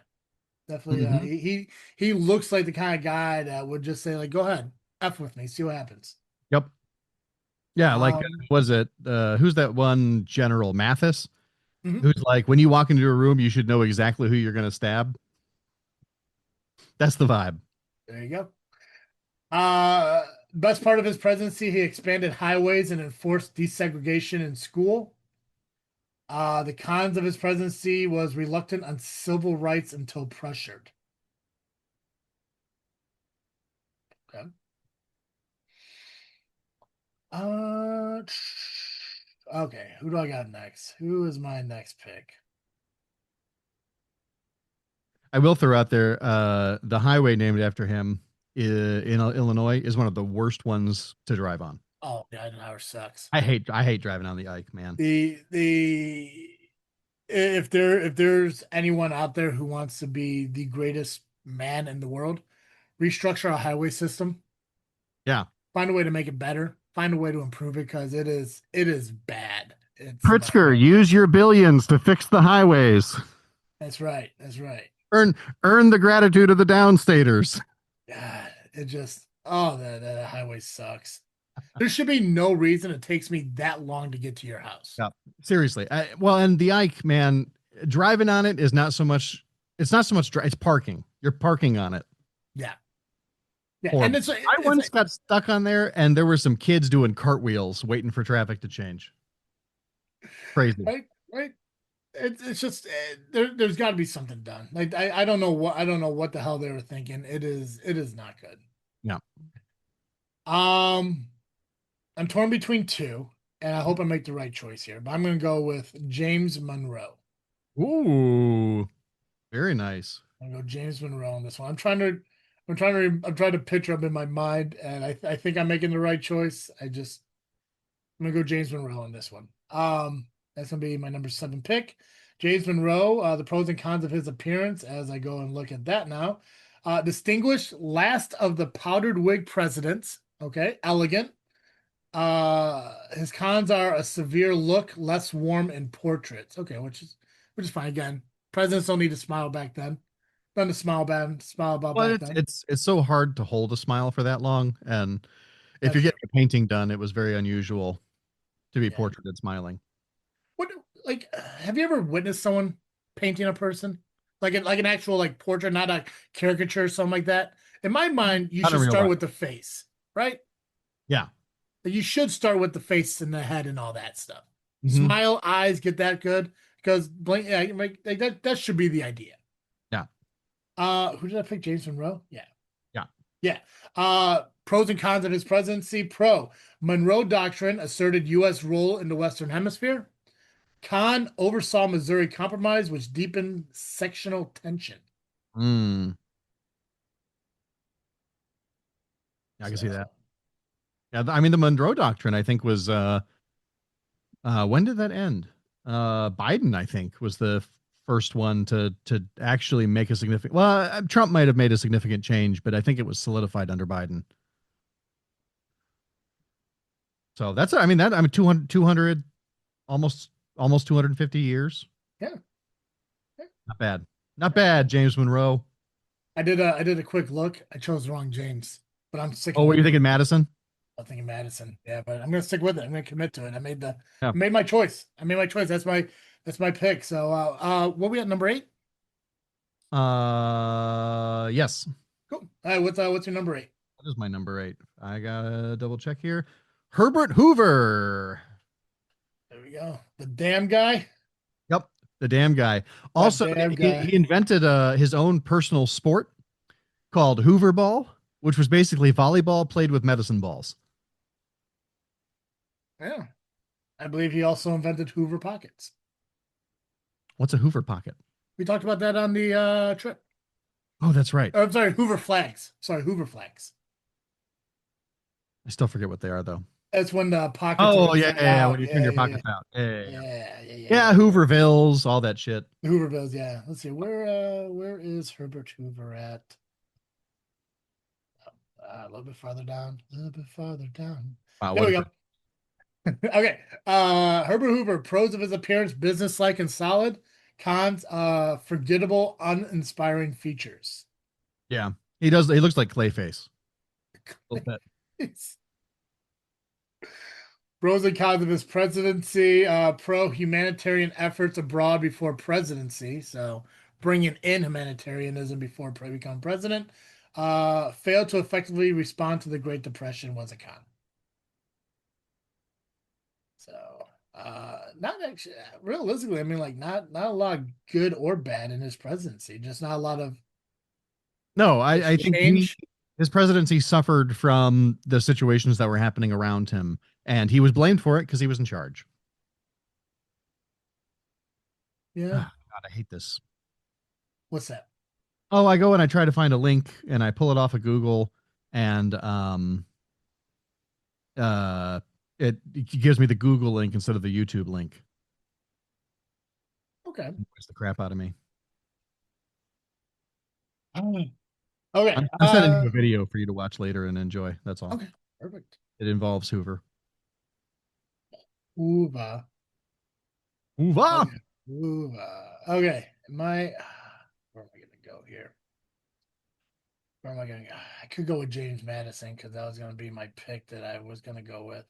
Definitely Mm-hmm. he looks like the kind of guy that would just say like go ahead, F with me, see what happens. Yep. Yeah, like Um was it who's that one General Mathis? mhm, Who's like when you walk into a room, you should know exactly who you're going to stab. That's the vibe. there you go. Best part of his presidency, he expanded highways and enforced desegregation in school. The cons of his presidency was reluctant on civil rights until pressured. Okay. Uh, okay. Who do I got next? Who is my next pick? I will throw out there the highway named after him in Illinois is one of the worst ones to drive on. Oh, yeah, Eisenhower sucks. I hate driving on the Ike, man. The if there's anyone out there who wants to be the greatest man in the world, restructure our highway system. Yeah. Find a way to make it better. Find a way to improve it because it is bad. It's not Pritzker, good. use your billions to fix the highways. That's right. That's right. Earn earn the gratitude of the downstaters. God, it just the highway sucks. There should be no reason it takes me that long to get to your house. Yeah, seriously. Well, and the Ike, man, driving on it is not so much. It's not so much. It's parking. You're parking on it. Yeah, yeah, and Horrible. it's I it's once got stuck on there, and there were some kids doing cartwheels waiting for traffic to change. Crazy. right, right. It's just there's got to be something done. Like I don't know what the hell they were thinking. It is not good. Yeah. Um, I'm torn between two, and I hope I make the right choice here. But I'm going to go with James Monroe. Ooh, very nice. I'm going to go James Monroe on this one. I'm trying to picture him in my mind, and I think I'm making the right choice. I'm gonna go James Monroe on this one. That's gonna be my number 7 pick. James Monroe, the pros and cons of his appearance as I go and look at that now. Distinguished last of the powdered wig presidents. Okay, elegant. His cons are a severe look, less warm in portraits. Okay, which is fine. Again, presidents don't need to smile back then. None to smile about Well, back it's then. it's it's so hard to hold a smile for that long, and if That's you're true. getting a painting done, it was very unusual to be Yeah. portraited smiling. What like have you ever witnessed someone painting a person? Like an actual like portrait, not a caricature or something like that. In my mind, you Not in should real start life. with the face, right? Yeah. Like, you should start with the face and the head and all that stuff. Hmm. Smile, eyes, get that good because blink yeah, like that should be the idea. Yeah. Who did I pick? James Monroe? Yeah. Yeah. Yeah. Pros and cons of his presidency. Pro, Monroe Doctrine asserted U.S. role in the Western Hemisphere. Khan oversaw Missouri Compromise, which deepened sectional tension. Mm, I can see that. So, Yeah, I mean the Monroe Doctrine, I think, was When did that end? Biden, I think, was the first one to actually make a significant. Well, Trump might have made a significant change, but I think it was solidified under Biden. So that's, I mean, 200 almost 250 years. Yeah. Yeah. Not bad. Not bad, James Monroe. I did a quick look. I chose the wrong James, but I'm Oh, sticking were with you it. thinking Madison? I'm thinking Madison. Yeah, but I'm gonna stick with it. I'm gonna commit to it. Yeah. I made my choice. I made my choice. That's my pick. So what we at number 8? Yes. Cool. All right, what's your number 8? That is my number 8. I gotta double check here. Herbert Hoover. There we go. The damn guy. Yep, the damn guy. That Also, damn he, guy. he invented his own personal sport called Hoover ball, which was basically volleyball played with medicine balls. Yeah. I believe he also invented Hoover pockets. What's a Hoover pocket? We talked about that on the trip. Oh, that's right. Oh, I'm sorry, Hoover flags. Sorry, Hoover flags. I still forget what they are though. That's when the pockets are Oh yeah, inside yeah, yeah. When out. you turn Yeah, your yeah, pockets out. Yeah, yeah, yeah. yeah, yeah, yeah, Yeah, yeah. Hoovervilles, all that shit. The Hoovervilles, yeah. Let's see, where is Herbert Hoover at? A little bit farther down. A little bit farther down. Wow, There what we a go. Okay. Herbert Hoover, pros of his appearance, businesslike and solid. Cons, forgettable, uninspiring features. yeah. He does. He looks like Clayface a little bit. Pros and cons of his presidency, pro humanitarian efforts abroad before presidency. So bringing in humanitarianism before become president. Failed to effectively respond to the Great Depression was a con. So not actually realistically, I mean like not a lot of good or bad in his presidency, just not a lot of No, I think change. his presidency suffered from the situations that were happening around him, and he was blamed for it because he was in charge. Yeah. Ah, God, I hate this. What's that? Oh, I go and I try to find a link and I pull it off of Google and uh it gives me the Google link instead of the YouTube link. Okay. It's the crap out of me. Okay. I'm sending you a video for you to watch later and enjoy. That's all. Okay. Perfect. It involves Hoover. Uva. Hoover. Okay. Okay. Where am I gonna go here? Where am I gonna go? I could go with James Madison because that was gonna be my pick that I was gonna go with.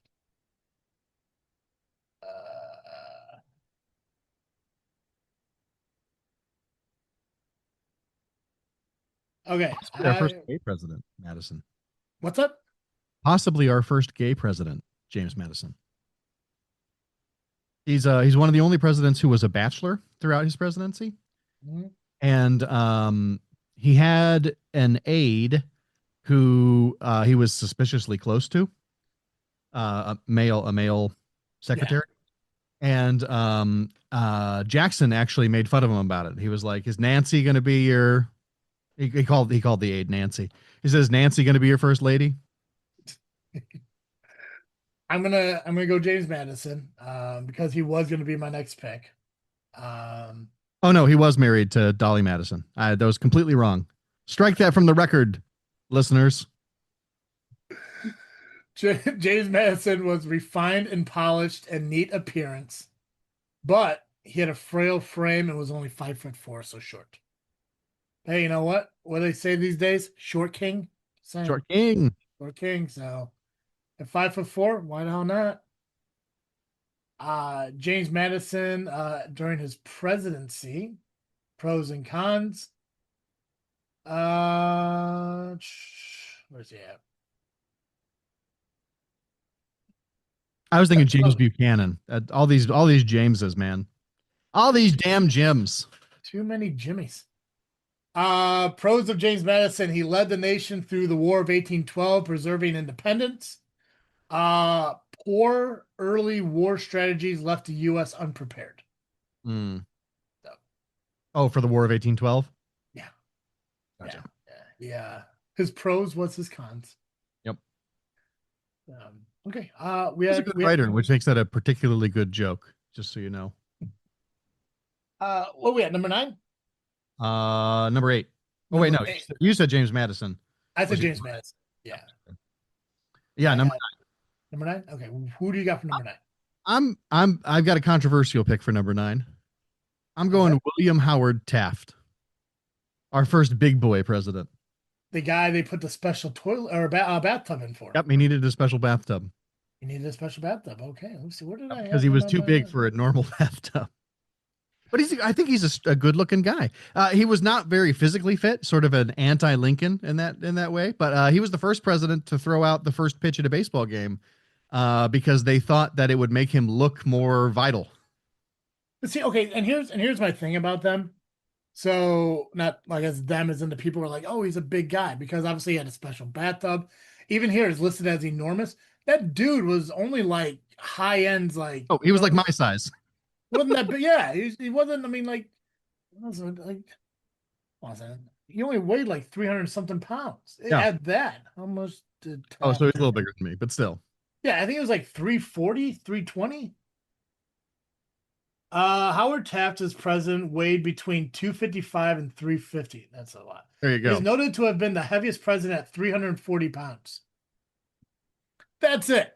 Uh, okay. Possibly our first gay president, Madison. What's up? Possibly our first gay president, James Madison. He's one of the only presidents who was a bachelor throughout his presidency, Mhm. and he had an aide who he was suspiciously close to, a male Yeah. secretary, and Jackson actually made fun of him about it. He was like, "Is Nancy going to be your?" He called the aide Nancy. He says, "Nancy going to be your first lady?" I'm gonna go James Madison because he was gonna be my next pick. Oh no, he was married to Dolly Madison. That was completely wrong. Strike that from the record, listeners. James Madison was refined and polished and neat appearance, but he had a frail frame and was only 5'4", so short. Hey, you know what? What do they say these days? Short king? Same. Short King. Short king. So at 5'4", why the hell not? James Madison, during his presidency, pros and cons. Where's he at? I was thinking James Buchanan. All these Jameses, man. All these damn Jims. Too many Jimmies. Pros of James Madison. He led the nation through the War of 1812, preserving independence. Uh, Poor early war strategies left the U.S. unprepared. Mm. So, Oh, for the War of 1812? yeah. Gotcha. Yeah. His pros was his cons. Yep. Okay. He's a good writer, which makes that a particularly good joke, just so you know. What we at number 9? Number 8. Oh wait, Number no, 8. you said James Madison. I said Was your James Madison. Yeah. Yeah, I number got number 9. Okay. Who do you got for number 9? I've got a controversial pick for number 9. I'm Okay. going William Howard Taft, our first big boy president. The guy they put the special toilet or bathtub in for. Yep, he needed a special bathtub. He needed a special bathtub. Okay. Let's see. What did I Because have he him was on too my big list? for a normal bathtub. But I think he's a good looking guy. He was not very physically fit, sort of an anti-Lincoln in that way. But he was the first president to throw out the first pitch at a baseball game because they thought that it would make him look more vital. But see, okay, and here's my thing about them. So not like as them as in the people who are like, oh, he's a big guy because obviously he had a special bathtub. Even here is listed as enormous. That dude was only like high ends, like Oh, he was like my size. wasn't that big? Yeah, he wasn't. I mean, like, wasn't like, what was that? He only weighed like 300 something pounds. Yeah. At that, how much did Oh, so he's a Taft? little bigger than me, but still. Yeah, I think it was like 340, 320. Howard Taft as president weighed between 255 and 350. That's a lot. There you He is go. noted to have been the heaviest president at 340 pounds. That's it.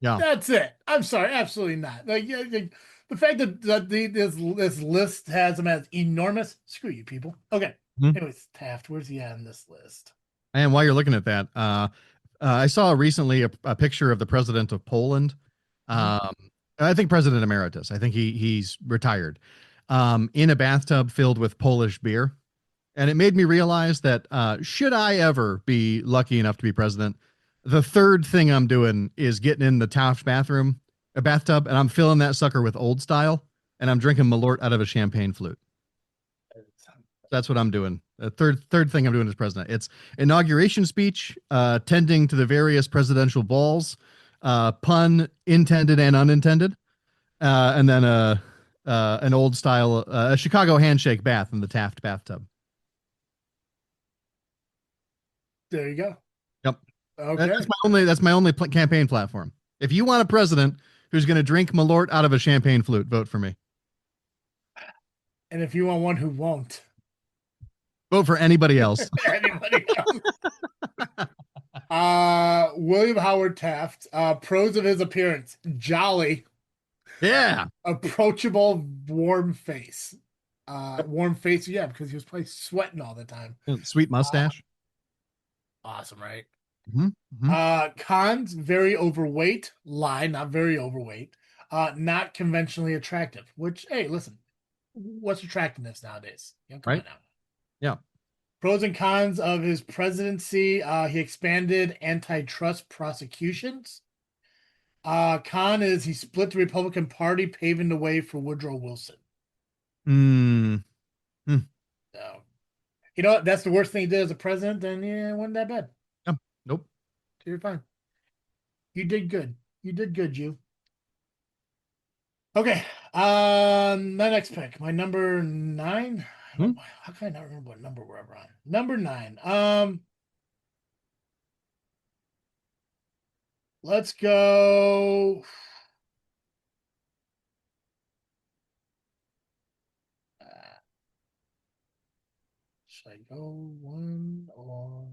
Yeah. That's it. I'm sorry, absolutely not. Like, yeah, the fact that this list has him as enormous. Screw you, people. Okay. Mhm. Anyways, Taft, where's he at in this list? And while you're looking at that, I saw recently a picture of the president of Poland. Mhm. Um, I think President Emeritus. I think he's retired. In a bathtub filled with Polish beer, and it made me realize that should I ever be lucky enough to be president, the third thing I'm doing is getting in the Taft bathtub, and I'm filling that sucker with old style, and I'm drinking Malort out of a champagne flute. That's what I'm doing. The third thing I'm doing as president. It's inauguration speech, tending to the various presidential balls, pun intended and unintended, and then an old style a Chicago handshake bath in the Taft bathtub. There you go. Yep. Okay. That's my only campaign platform. If you want a president who's going to drink Malort out of a champagne flute, vote for me. And if you want one who won't, Vote for anybody else. anybody else. William Howard Taft. Pros of his appearance: jolly, Yeah. approachable, warm face. Warm face, yeah, because he was probably sweating all the time. Sweet mustache. Awesome, right? Mm-hmm. Mm-hmm. Cons: very overweight. Lie, not very overweight. Not conventionally attractive. Which, hey, listen, what's attractiveness nowadays? You know, come Right. on now. Yeah. Pros and cons of his presidency: he expanded antitrust prosecutions. Con is he split the Republican Party, paving the way for Woodrow Wilson. Mm. So, you know what? That's the worst thing he did as a president. Then yeah, it wasn't that bad. Yeah. Nope. So you're fine. You did good. You did good, you. Okay. My next pick, my number 9. Hmm? How can I not remember what number we're on? Number 9. Let's go. Should I go one or?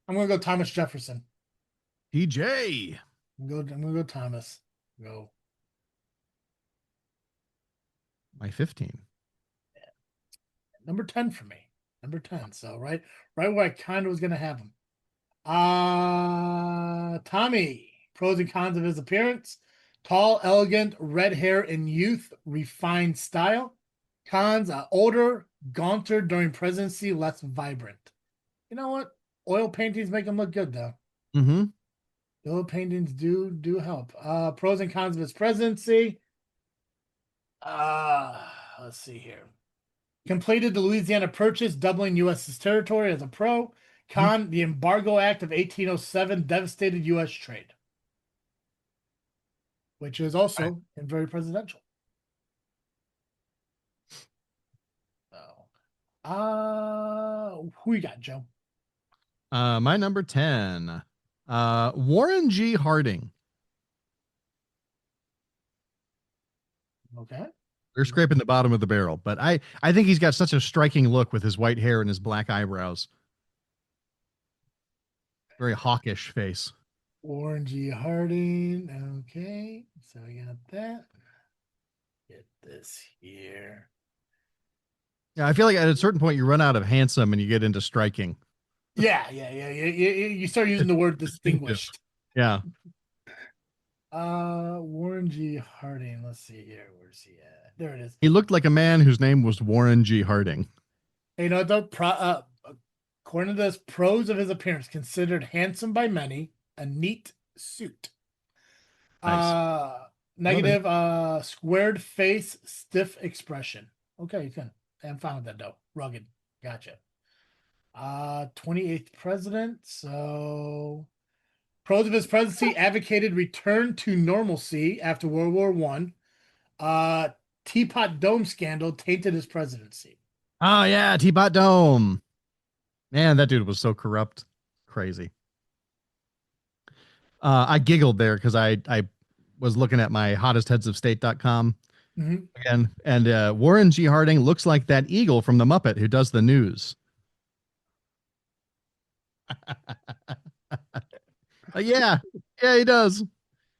I'm gonna go Thomas Jefferson. TJ. I'm gonna go Thomas. Go. My 15. Number 10 for me. Number 10. So right where I kind of was gonna have him. Tommy. Pros and cons of his appearance: tall, elegant, red hair in youth, refined style. Cons: older, gaunter during presidency, less vibrant. You know what? Oil paintings make him look good though. Mm-hmm. Oil paintings do help. Pros and cons of his presidency. Let's see here. Completed the Louisiana Purchase, doubling U.S.'s territory as a pro. Con: the Embargo Act of 1807 devastated U.S. trade, which is also very presidential. Oh. Who you got, Joe? My number 10. Warren G. Harding. Okay. We're scraping the bottom of the barrel, but I think he's got such a striking look with his white hair and his black eyebrows. Very hawkish face. Orangey Harding. Okay. So we got that. Get this here. Yeah, I feel like at a certain point you run out of handsome and you get into striking. Yeah. You start using the word Distinctive. distinguished. Yeah. Warren G. Harding. Let's see here. Where's he at? There it is. He looked like a man whose name was Warren G. Harding. You know, according to this, pros of his appearance considered handsome by many, a neat suit. Nice. Uh, Nothing. Negative, squared face, stiff expression. Okay, you can. I'm fine with that though. Rugged. Gotcha. 28th president. So pros of his presidency advocated return to normalcy after World War One. Teapot Dome scandal tainted his presidency. Oh yeah, Teapot Dome. Man, that dude was so corrupt. Crazy. I giggled there because I was looking at my hottestheadsofstate.com Mhm. again, and Warren G. Harding looks like that eagle from the Muppet who does the news. Yeah, yeah, he does.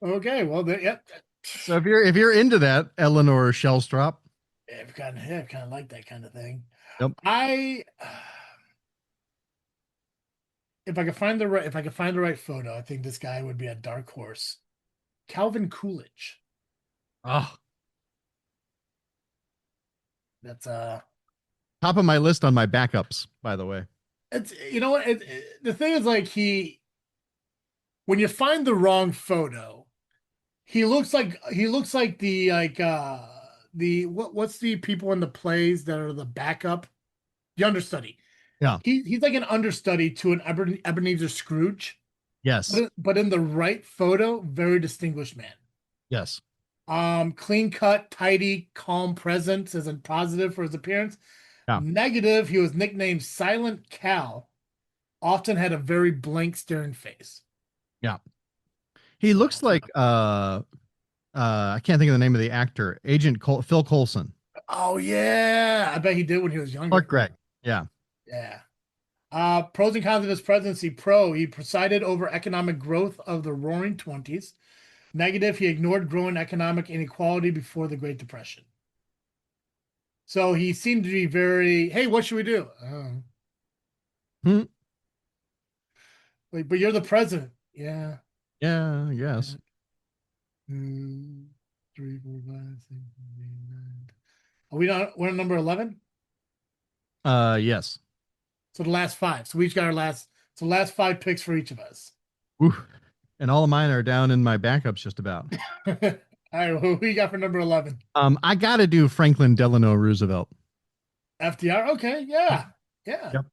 Okay, well, yep. So if you're into that, Eleanor Shellstrop. I've kind of like that kind of thing. Yep. I, if I could find the right photo, I think this guy would be a dark horse. Calvin Coolidge. Oh, That's top of my list on my backups, by the way. it's you know what the thing is like when you find the wrong photo, he looks like the what's the people in the plays that are the backup, the understudy. Yeah. He's like an understudy to an Ebenezer Scrooge, Yes. but in the right photo, very distinguished man. Yes. Clean cut, tidy, calm presence is a positive for his appearance. Yeah. Negative, he was nicknamed Silent Cal, often had a very blank staring face. Yeah. He So, looks like I can't think of the name of the actor, Phil Coulson. oh yeah, I bet he did when he was Clark younger. Gregg. Yeah. Yeah. Pros and cons of his presidency. Pro, he presided over economic growth of the roaring 20s. Negative, he ignored growing economic inequality before the Great Depression. So he seemed to be very, hey, what should we do? Hmm. Like, but you're the president. Yeah. Yeah, yes. Yeah. 3, 4, 5, 6, 7, 8, 9. Are we not? We're on number 11. Yes. So the last five. So we each got our last. So last five picks for each of us. Woo. And all of mine are down in my backups just about. All right. Who you got for number 11? I gotta do Franklin Delano Roosevelt. FDR. Okay. Yeah. Yeah. Yep.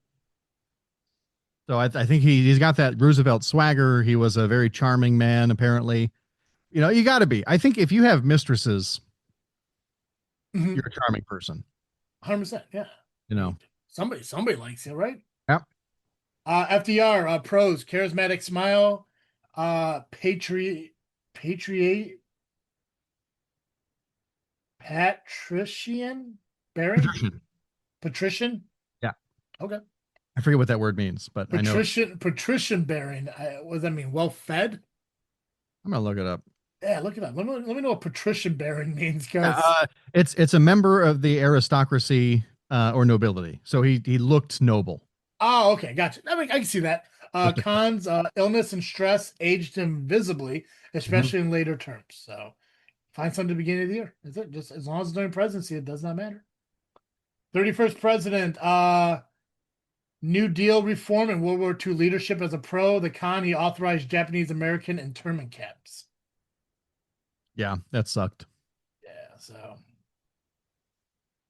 So I think he's got that Roosevelt swagger. He was a very charming man, apparently. You know, you got to be. I think if you have mistresses, Mhm. you're a charming person. 100%. Yeah. You I know. mean, somebody likes it, right? Yep. FDR. Pros: charismatic smile. Patriot, patrician, bearing, Patrician. patrician. Yeah. Okay. I forget what that word means, but I know. Patrician bearing. What does that mean? Well fed. I'm gonna look it up. Yeah, look it up. Let me know what patrician bearing means, Yeah, because it's a member of the aristocracy or nobility. So he looked noble. oh, okay, gotcha. I mean, I can see that. Cons: illness and stress aged him visibly, Mhm. especially in later terms. So find something at the beginning of the year. Is it just as long as it's during presidency, it does not matter. 31st president. New Deal reform and World War II leadership as a pro. The con: he authorized Japanese American internment camps. Yeah, that sucked. Yeah. So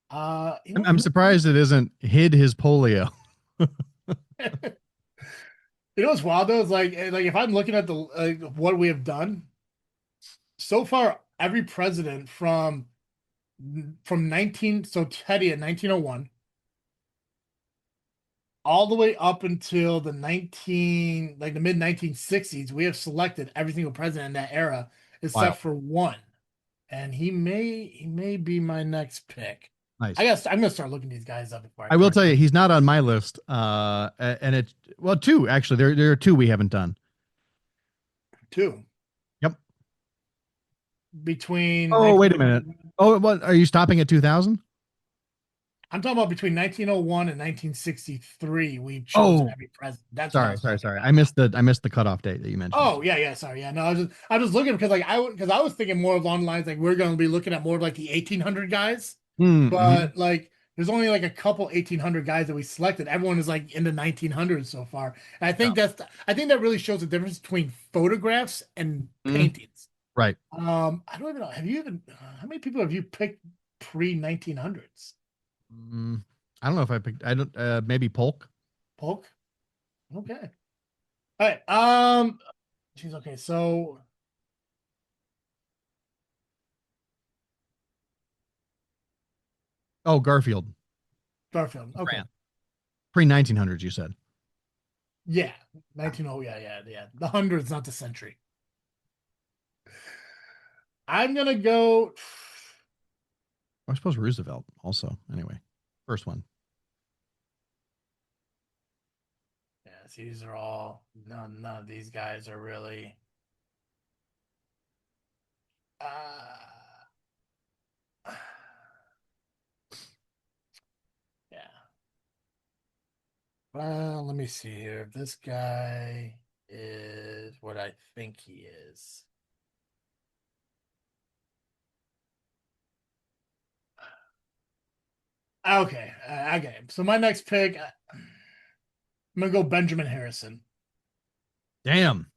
I'm surprised it isn't hid his polio. You know what's wild though? Is like if I'm looking at the what we have done so far, every president from 19 so Teddy at 1901, all the way up until the mid 1960s, we have selected every single president in that era Wild. except for one. And he may be my next pick. Nice. I'm gonna start looking these guys up before I I will correct tell them. you, he's not on my list. And it's well, two actually. There are two we haven't done. Two Yep. between Oh, wait a 19. minute. Oh, what are you stopping at 2000? I'm talking about between 1901 and 1963. We've chosen Oh, every president. That's what I sorry, was sorry, talking sorry. about. I missed the cutoff date that you mentioned. Oh yeah, yeah. Sorry, yeah. No, I was looking because because I was thinking more along the lines like we're going to be looking at more of like the 1800 guys, Mm-hmm. but like there's only like a couple 1800 guys that we selected. Everyone is like in the 1900s so far. And Yeah. I think that really shows the difference between photographs and Mhm. paintings. Right. I don't even know. Have you even how many people have you picked pre 1900s? I don't know if I picked. I don't. Maybe Polk. Polk. Okay. All right. Geez. Okay. So Oh, Garfield. Garfield. Okay. Grant. Pre 1900s. You said. Yeah. 19. Oh yeah. Yeah. Yeah. The hundreds, not the century. I'm gonna go. I suppose Roosevelt also. Anyway, first one. Yeah. See, these are all none of these guys are really. Uh, yeah. Well, let me see here. If this guy is what I think he is. Okay. Okay. So my next pick, I'm gonna go Benjamin Harrison. Damn.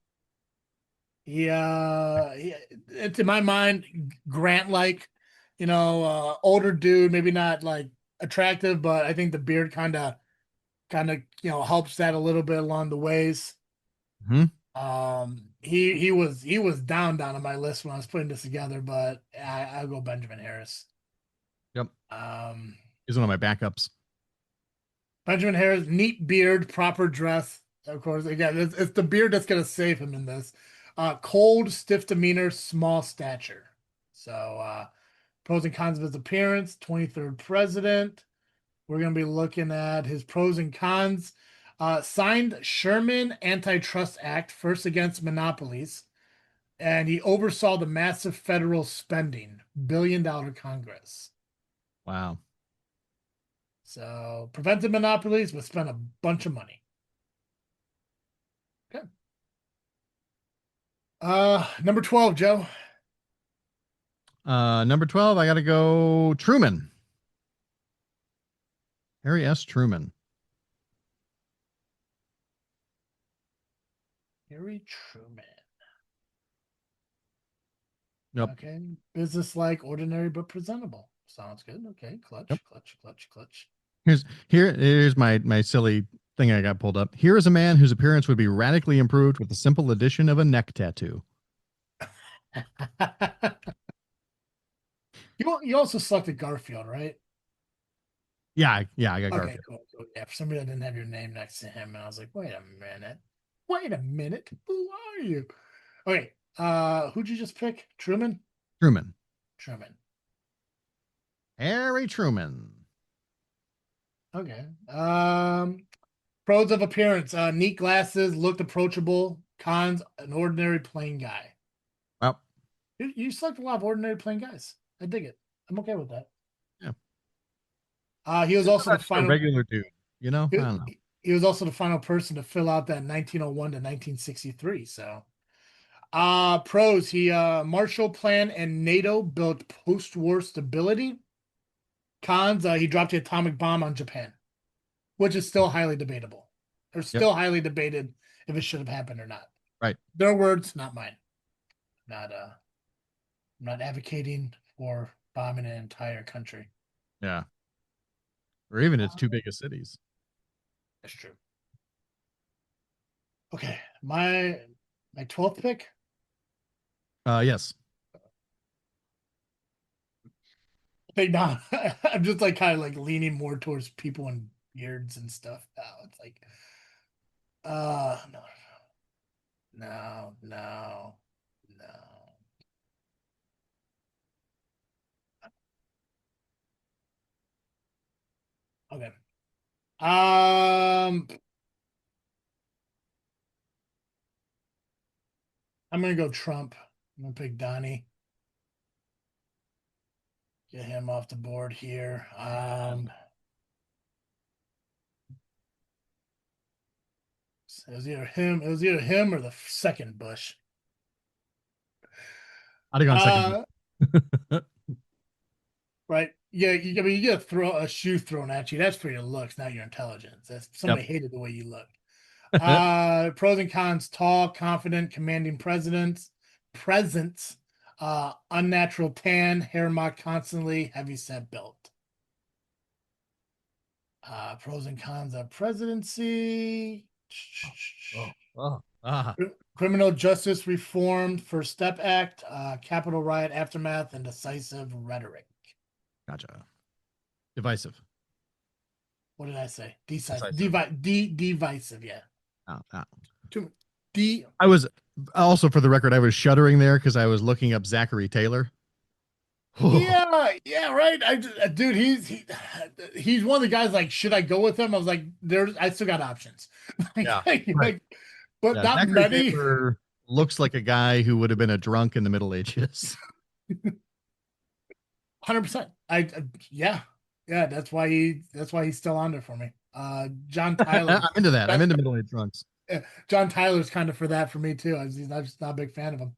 It's in my mind, Grant like, older dude, maybe not like attractive, but I think the beard kind of helps that a little bit along the ways. Hmm. He was down on my list when I was putting this together, but I'll go Benjamin Harris. Yep. Um, He's one of my backups. Benjamin Harris, neat beard, proper dress. Of course, again, it's the beard that's gonna save him in this. Cold, stiff demeanor, small stature. So, pros and cons of his appearance, 23rd president. We're going to be looking at his pros and cons. Signed Sherman Antitrust Act, first against monopolies, and he oversaw the massive federal spending, $1 billion Congress. Wow. So prevented monopolies, but spent a bunch of money. Okay. Number 12, Joe. Number 12, I got to go Truman. Harry S. Truman. Harry Truman. Yep. Okay. Business-like, ordinary, but presentable. Sounds good. Okay. Yep. Clutch, clutch, clutch, clutch. Here's my silly thing I got pulled up. Here is a man whose appearance would be radically improved with the simple addition of a neck tattoo. You also selected Garfield, right? Yeah, I got Okay, Garfield. cool, cool. Yeah, for some reason I didn't have your name next to him, and I was like, wait a minute. Wait a minute. Who are you? Okay. Who'd you just pick? Truman? Truman. Truman. Harry Truman. Okay. Pros of appearance. Neat glasses, looked approachable. Cons, an ordinary plain guy. Well, You select a lot of ordinary plain guys. I dig it. I'm okay with that. yeah. He was also the Just a final regular dude, you know? I he, don't know. he was also the final person to fill out that 1901 to 1963. So pros, he Marshall Plan and NATO built post-war stability. Cons, he dropped the atomic bomb on Japan, which is still highly debatable. Or Yep. still highly debated if it should have happened or not. Right. Their words, not mine. Not I'm not advocating for bombing an entire country. Yeah. Or even its two biggest cities. That's true. Okay, my 12th pick. Yes. I think now I'm just like kind of like leaning more towards people in beards and stuff. Oh, it's like, no, no, no, no. Okay. I'm gonna go Trump. I'm gonna pick Donnie. Get him off the board here. It was either him or the second Bush. I'd have gone second. Uh, right. Yeah, I mean, you get a shoe thrown at you. That's for your looks, not your intelligence. That's Yep. somebody hated the way you look. Pros and cons: tall, confident, commanding presence, unnatural tan, hair mocked constantly, heavy set built. Pros and cons of presidency. Ah, Criminal justice reform, First Step Act, Capitol riot aftermath, and decisive rhetoric. gotcha. Divisive. What did I say? Decisive. Decisive. Divisive, yeah. Oh, oh. Too, D. I was also, for the record, I was shuddering there because I was looking up Zachary Taylor. Yeah, right. Dude, he's one of the guys. Like, should I go with him? I was like, I still got options. Yeah, right. But Yeah, not Zachary many. Taylor looks like a guy who would have been a drunk in the Middle Ages. 100%. Yeah, yeah. That's why he's still on there for me. John I'm Tyler. into that. I'm John, into middle-aged drunks. John Tyler's kind of for that for me too. I'm just not a big fan of him.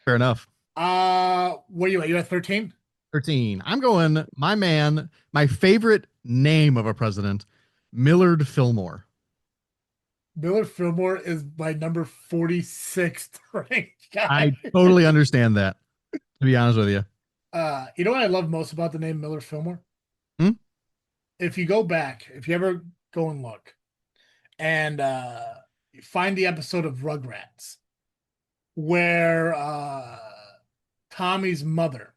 Fair enough. What are you at? You at 13? 13. I'm going, my man, my favorite name of a president, Millard Fillmore. Millard Fillmore is my number 46th ranked I guy. totally understand that, to be honest with you. You know what I love most about the name Millard Fillmore? Hmm? If you go back, if you ever go and look and you find the episode of Rugrats where Tommy's mother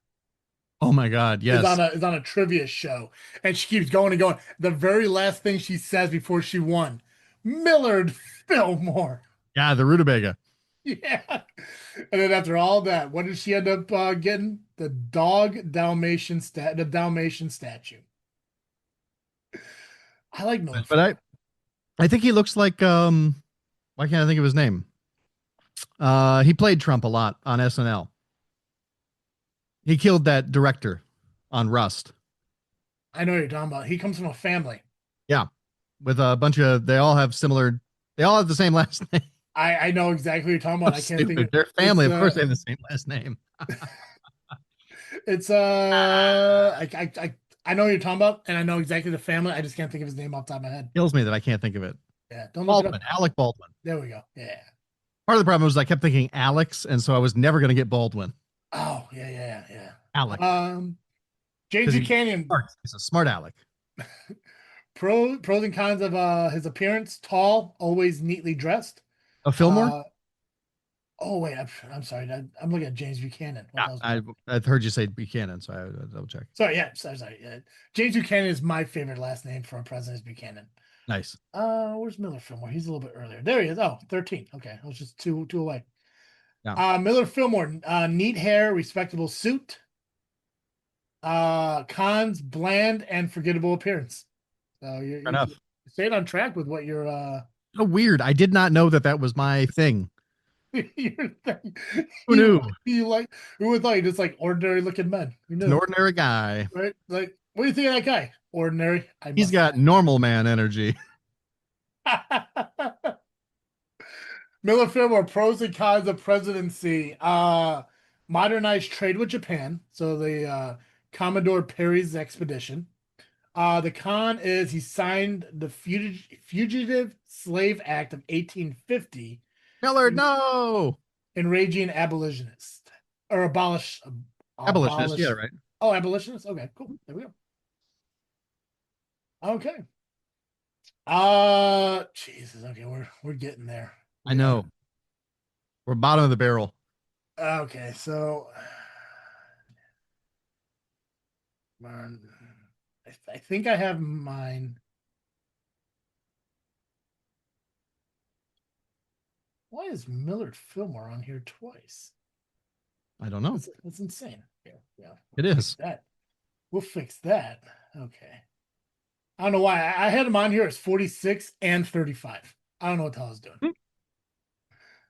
Oh my God, yes. is on a trivia show and she keeps going and going. The very last thing she says before she won, Millard Fillmore. Yeah, the rutabaga. Yeah. And then after all that, what did she end up getting? The Dalmatian statue. I like Millard But Fillmore. I think he looks like why can't I think of his name? He played Trump a lot on SNL. He killed that director on Rust. I know what you're talking about. He comes from a family. Yeah. With a bunch of they all have the same last name. I know exactly what you're talking So about. I can't think stupid. of Their family, of course, they have the same last name. it's I know what you're talking about, and I know exactly the family. I just can't think of his name off the top of my head. Kills me that I can't think of it. Yeah, don't look it up. Baldwin, Alec Baldwin. There we go. Yeah. Part of the problem was I kept thinking Alex, and so I was never going to get Baldwin. Oh, yeah. Alec. James Buchanan. He's a smart Alec. Pros and cons of his appearance: tall, always neatly dressed. A Fillmore? Oh wait, I'm sorry. I'm looking at James Buchanan. I've heard you say Buchanan, so I double check. Sorry, yeah, sorry. James Buchanan is my favorite last name for a president. Is Buchanan. Nice. Where's Miller Fillmore? He's a little bit earlier. There he is. Oh, 13. Okay, I was just two away. Yeah. Miller Fillmore, neat hair, respectable suit. Cons, bland and forgettable appearance. So you're enough. staying on track with what you're. So weird. I did not know that was my thing. Your thing. Who knew? Who would thought you just like ordinary looking men? Who knew? An ordinary guy. Right? Like, what do you think of that guy? Ordinary. He's got normal man energy. Miller Fillmore, pros and cons of presidency. Modernized trade with Japan. So the Commodore Perry's expedition. The con is he signed the Fugitive Slave Act of 1850. Millard, no. Enraging abolitionist. Or Abolitionist, yeah, right. Oh, abolitionist? Okay, cool. There we go. Okay. Jesus. Okay, we're getting there. I know. We're bottom of the barrel. Okay, so I think I have mine. Why is Millard Fillmore on here twice? I don't know. That's insane. Yeah, yeah. It We'll fix is. that. We'll fix that. Okay. I don't know why. I had him on here as 46 and 35. I don't know what the hell I was doing. Hmm.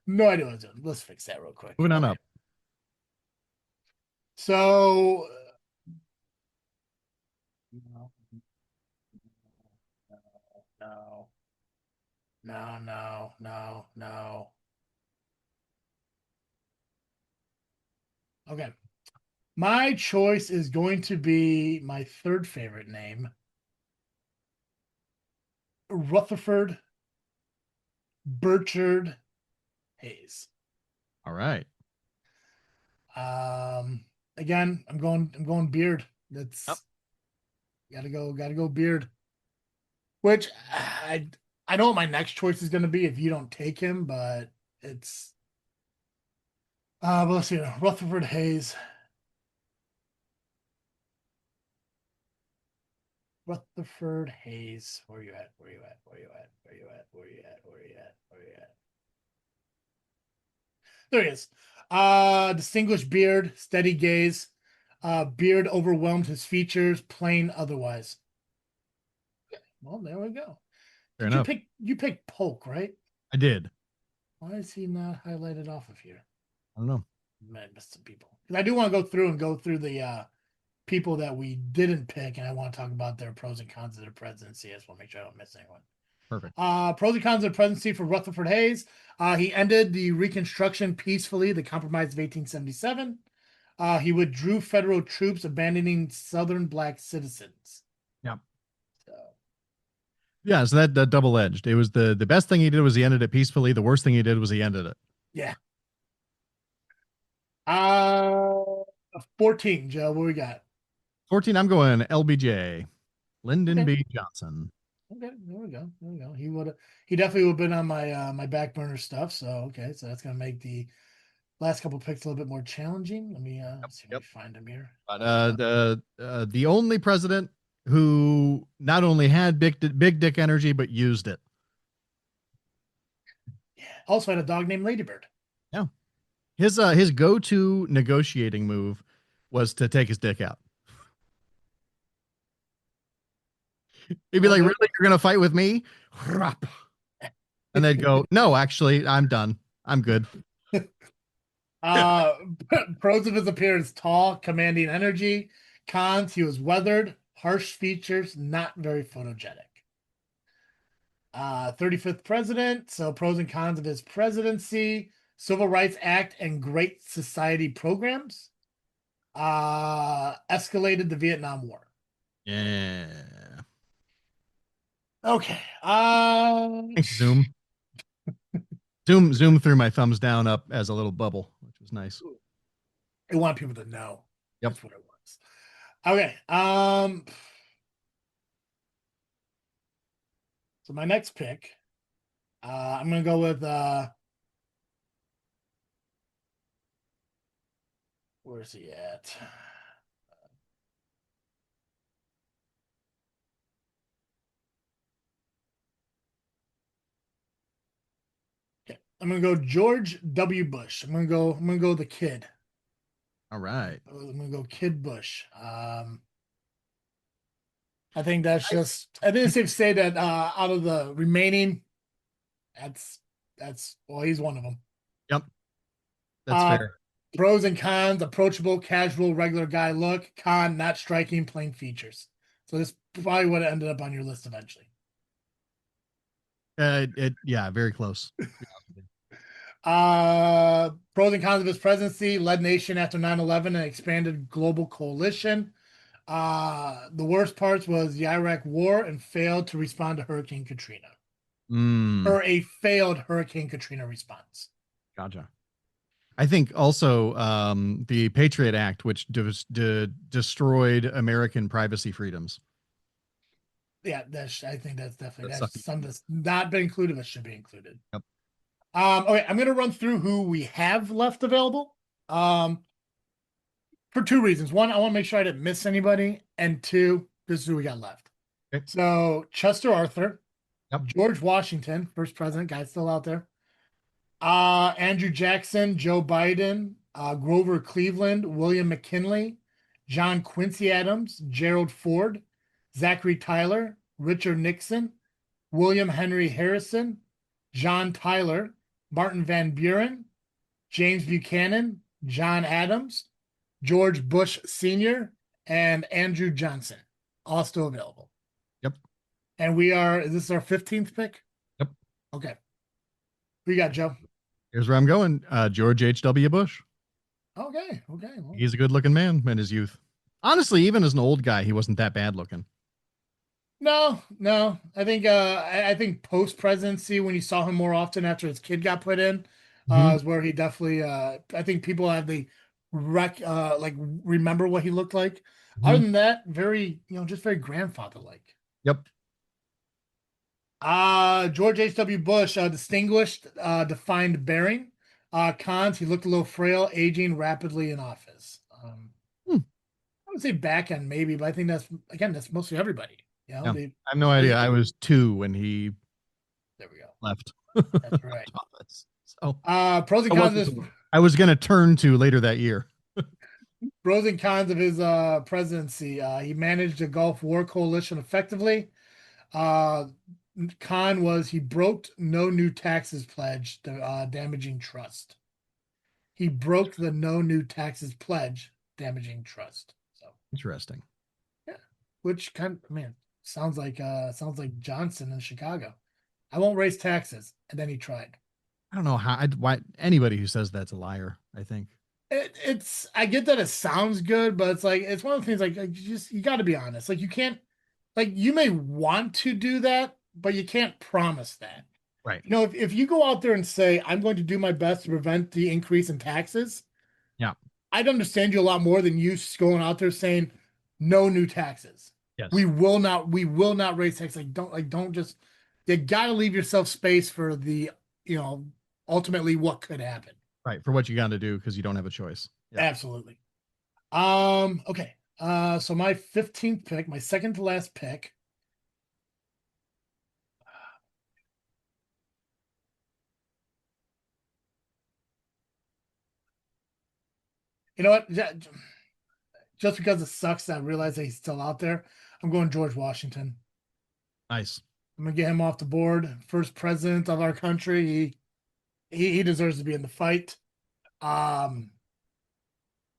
No idea what I was doing. Let's fix that real quick. Moving on Okay. up. So no, no, no, no, no, no. Okay. My choice is going to be my third favorite name, Rutherford Burchard Hayes. All right. Um, Again, I'm going beard. Yep. That's gotta go beard. Which I know what my next choice is gonna be if you don't take him, but it's but let's see, Rutherford Hayes. Rutherford Hayes. Where you at? Where you at? Where you at? Where you at? Where you at? Where you at? Where you at? There he is. Distinguished beard, steady gaze. Beard overwhelmed his features, plain otherwise. Well, there we go. Fair Did you enough. pick Polk, right? I did. Why is he not highlighted off of here? I don't know. I missed some people. Because I do want to go through the people that we didn't pick, and I want to talk about their pros and cons of their presidency. I just want to make sure I don't miss anyone. Perfect. Pros and cons of the presidency for Rutherford Hayes. He ended the Reconstruction peacefully, the Compromise of 1877. He withdrew federal troops, abandoning Southern black citizens. Yeah. So, Yeah. So that double edged. It was the best thing he did was he ended it peacefully. The worst thing he did was he ended it. yeah. Uh, 14, Joe. What we got? 14. I'm going LBJ, Lyndon Okay. B. Johnson. Okay. There we go. There we go. He definitely would have been on my back burner stuff. So okay. So that's gonna make the last couple picks a little bit more challenging. Let me see if I Yep. find him here. But the only president who not only had big dick energy but used it. Yeah. Also had a dog named Ladybird. Yeah. His go-to negotiating move was to take his dick out. He'd be Well, like, there "Really, you're gonna fight with me?" And they'd go, "No, actually, I'm done. I'm good." uh, pros of his appearance: tall, commanding energy. Cons: he was weathered, harsh features, not very photogenic. 35th president. So pros and cons of his presidency: Civil Rights Act and Great Society programs. Escalated the Vietnam War. Yeah. Okay. Thanks, Zoom. Zoom threw my thumbs down up as a little bubble, which was nice. I want people to know Yep. that's what it was. Okay. So my next pick, I'm gonna go with where's he at? Okay. I'm gonna go George W. Bush. I'm gonna go the kid. All right. I'm gonna go Kid Bush. I think I think it's safe to say that out of the remaining, that's well, he's one of them. Yep. That's Uh fair. Pros and cons: approachable, casual, regular guy look. Con: not striking, plain features. So this probably would have ended up on your list eventually. Yeah, very close. Pros and cons of his presidency: led nation after 9/11 and expanded global coalition. The worst parts was the Iraq War and failed to respond to Hurricane Katrina, Mm, or a failed Hurricane Katrina response. gotcha. I think also the Patriot Act, which destroyed American privacy freedoms. Yeah, I think That that's sucky. something that's not been included but should be included. Yep. Okay, I'm gonna run through who we have left available. Um, for two reasons. One, I want to make sure I didn't miss anybody, and two, this is who we got left. Okay. So Chester Arthur, Yep. George Washington, first president, guy still out there. Andrew Jackson, Joe Biden, Grover Cleveland, William McKinley, John Quincy Adams, Gerald Ford, Zachary Tyler, Richard Nixon, William Henry Harrison, John Tyler, Martin Van Buren, James Buchanan, John Adams, George Bush Sr., and Andrew Johnson, all still available. Yep. And is this our 15th pick? Yep. Okay. Who you got, Joe? Here's where I'm going. George H.W. Bush. Okay. Okay. Well, He's a good looking man in his youth. Honestly, even as an old guy, he wasn't that bad looking. no, no. I think post presidency, when you saw him more often after his kid got put in, Mhm. is where he definitely. I think people have remember what he looked like. Other Mhm. than that, very just very grandfather like. Yep. George H.W. Bush, distinguished, defined bearing. Cons, he looked a little frail, aging rapidly in office. Hmm. I would say back end maybe, but I think that's mostly everybody. Yeah. They I have no idea. I was 2 when he there we go. left That's right. office. So Pros and I cons wasn't of the one I was going to turn to later that year. pros and cons of his presidency. He managed the Gulf War coalition effectively. Uh, Con was he broke no new taxes pledge, damaging trust. He broke the no new taxes pledge, damaging trust. So Interesting. yeah, which kind of man sounds like Johnson in Chicago. I won't raise taxes, and then he tried. I don't know why anybody who says that's a liar, I think. It's I get that it sounds good, but it's one of the things you got to be honest. Like you can't you may want to do that, but you can't promise that. Right. If you go out there and say I'm going to do my best to prevent the increase in taxes, Yeah. I'd understand you a lot more than you going out there saying no new taxes. Yes. We will not raise taxes. Don't just you got to leave yourself space for the ultimately what could happen. Right. For what you got to do because you don't have a choice. Yeah. Absolutely. Okay. So my 15th pick, my second to last pick. You know what? Just because it sucks that I realize that he's still out there, I'm going George Washington. Nice. I'm gonna get him off the board. First president of our country. He deserves to be in the fight. Um,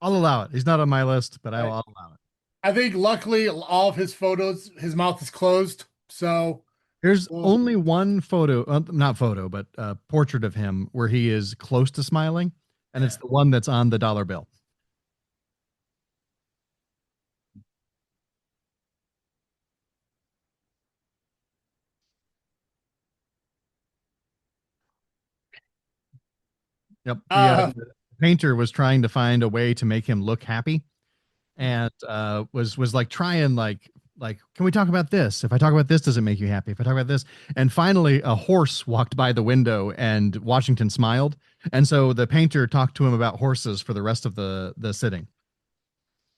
I'll allow it. He's not on my list, but I, I'll allow it. I think luckily all of his photos, his mouth is closed. So, There's well, only one photo, not photo, but portrait of him where he is close to smiling, and it's yeah. the one that's on the dollar bill. Yep. Uh, The painter was trying to find a way to make him look happy, and was like trying can we talk about this? If I talk about this, does it make you happy? If I talk about this, and finally a horse walked by the window, and Washington smiled, and so the painter talked to him about horses for the rest of the sitting.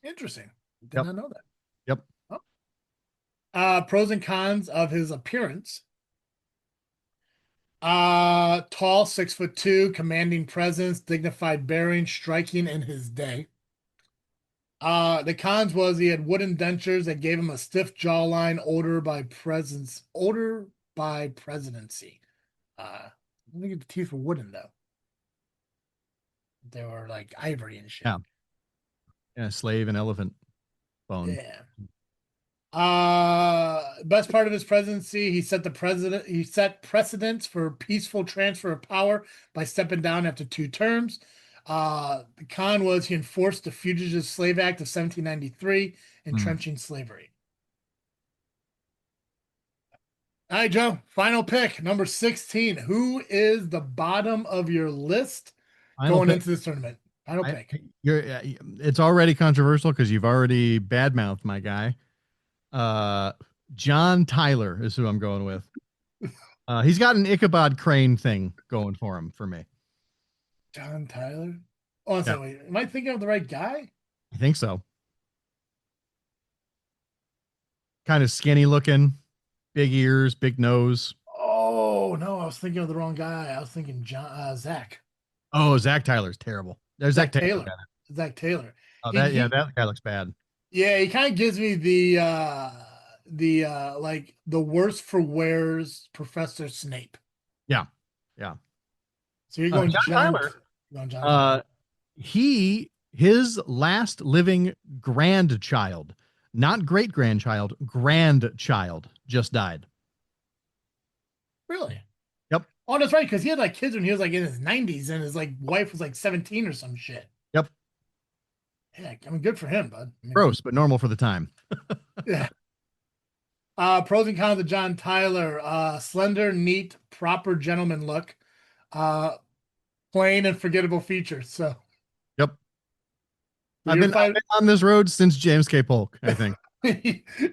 Interesting. Did Yep. not know that. Yep. Oh. Pros and cons of his appearance. Tall, 6'2", commanding presence, dignified bearing, striking in his day. The cons was he had wooden dentures that gave him a stiff jawline, older by presidency. I don't think the teeth were wooden though. They were like ivory and shit. Yeah. Yeah. Slave and elephant bone. Yeah. Best part of his presidency, he set precedents for peaceful transfer of power by stepping down after 2 terms. The con was he enforced the Fugitive Slave Act of 1793, Hmm. entrenching slavery. All right, Joe, final pick, number 16. Who is the bottom of your list Final going pick. into this tournament? Final I, pick. you're it's already controversial because you've already badmouthed my guy. Uh, John Tyler is who I'm going with. He's got an Ichabod Crane thing going for him for me. John Tyler. Oh, Yeah, so wait, am I thinking of the right guy? I think so. Kind of skinny looking, big ears, big nose. Oh no, was thinking of the wrong guy. I was thinking Zach. Oh, Zach Tyler's terrible. There's Zach Zach Taylor. Taylor. Zach Taylor. Oh, He, he that guy looks bad. yeah, he kind of gives me the like the worst for wears Professor Snape. Yeah, yeah. So you're going John John, Tyler. you're going John Tyler. Uh, his last living grandchild, not great grandchild, grandchild, just died. Really? Yep, Oh, that's right, because he had like kids when he was like in his 90s and his like wife was like 17 or some shit. yep. Yeah, I mean, good for him, bud. I mean, Gross, but normal for the time. yeah. Pros and cons of John Tyler. Slender, neat, proper gentleman look. Uh, plain and forgettable features. So Yep. so your I've fight been on this road since James K. Polk, I think.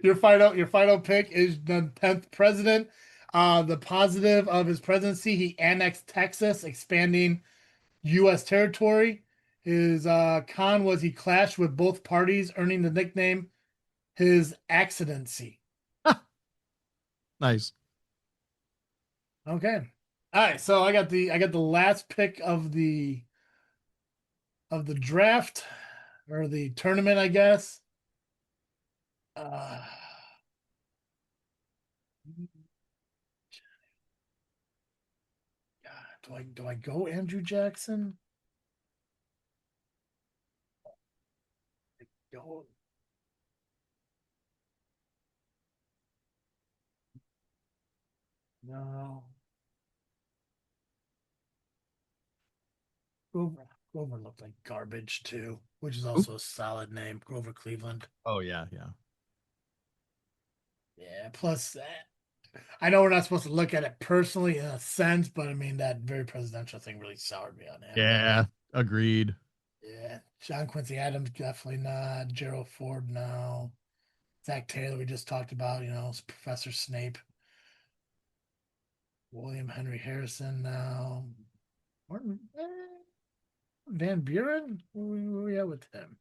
your final pick is the 10th president. The positive of his presidency, he annexed Texas, expanding U.S. territory. His con was he clashed with both parties, earning the nickname his accidency. Nice. Okay. All right, so I got the last pick of the draft or the tournament, I guess. Uh, God, do I go Andrew Jackson? Go no. Grover looked like garbage too, which is Oop. also a solid name, Grover Cleveland. Oh yeah, yeah. Yeah. Plus, I know we're not supposed to look at it personally in a sense, but I mean that very presidential thing really soured me on him. Yeah, agreed. Yeah, John Quincy Adams definitely not. Gerald Ford no. Zach Taylor we just talked about. Professor Snape. William Henry Harrison now. Martin, Van Buren. Where we at with him?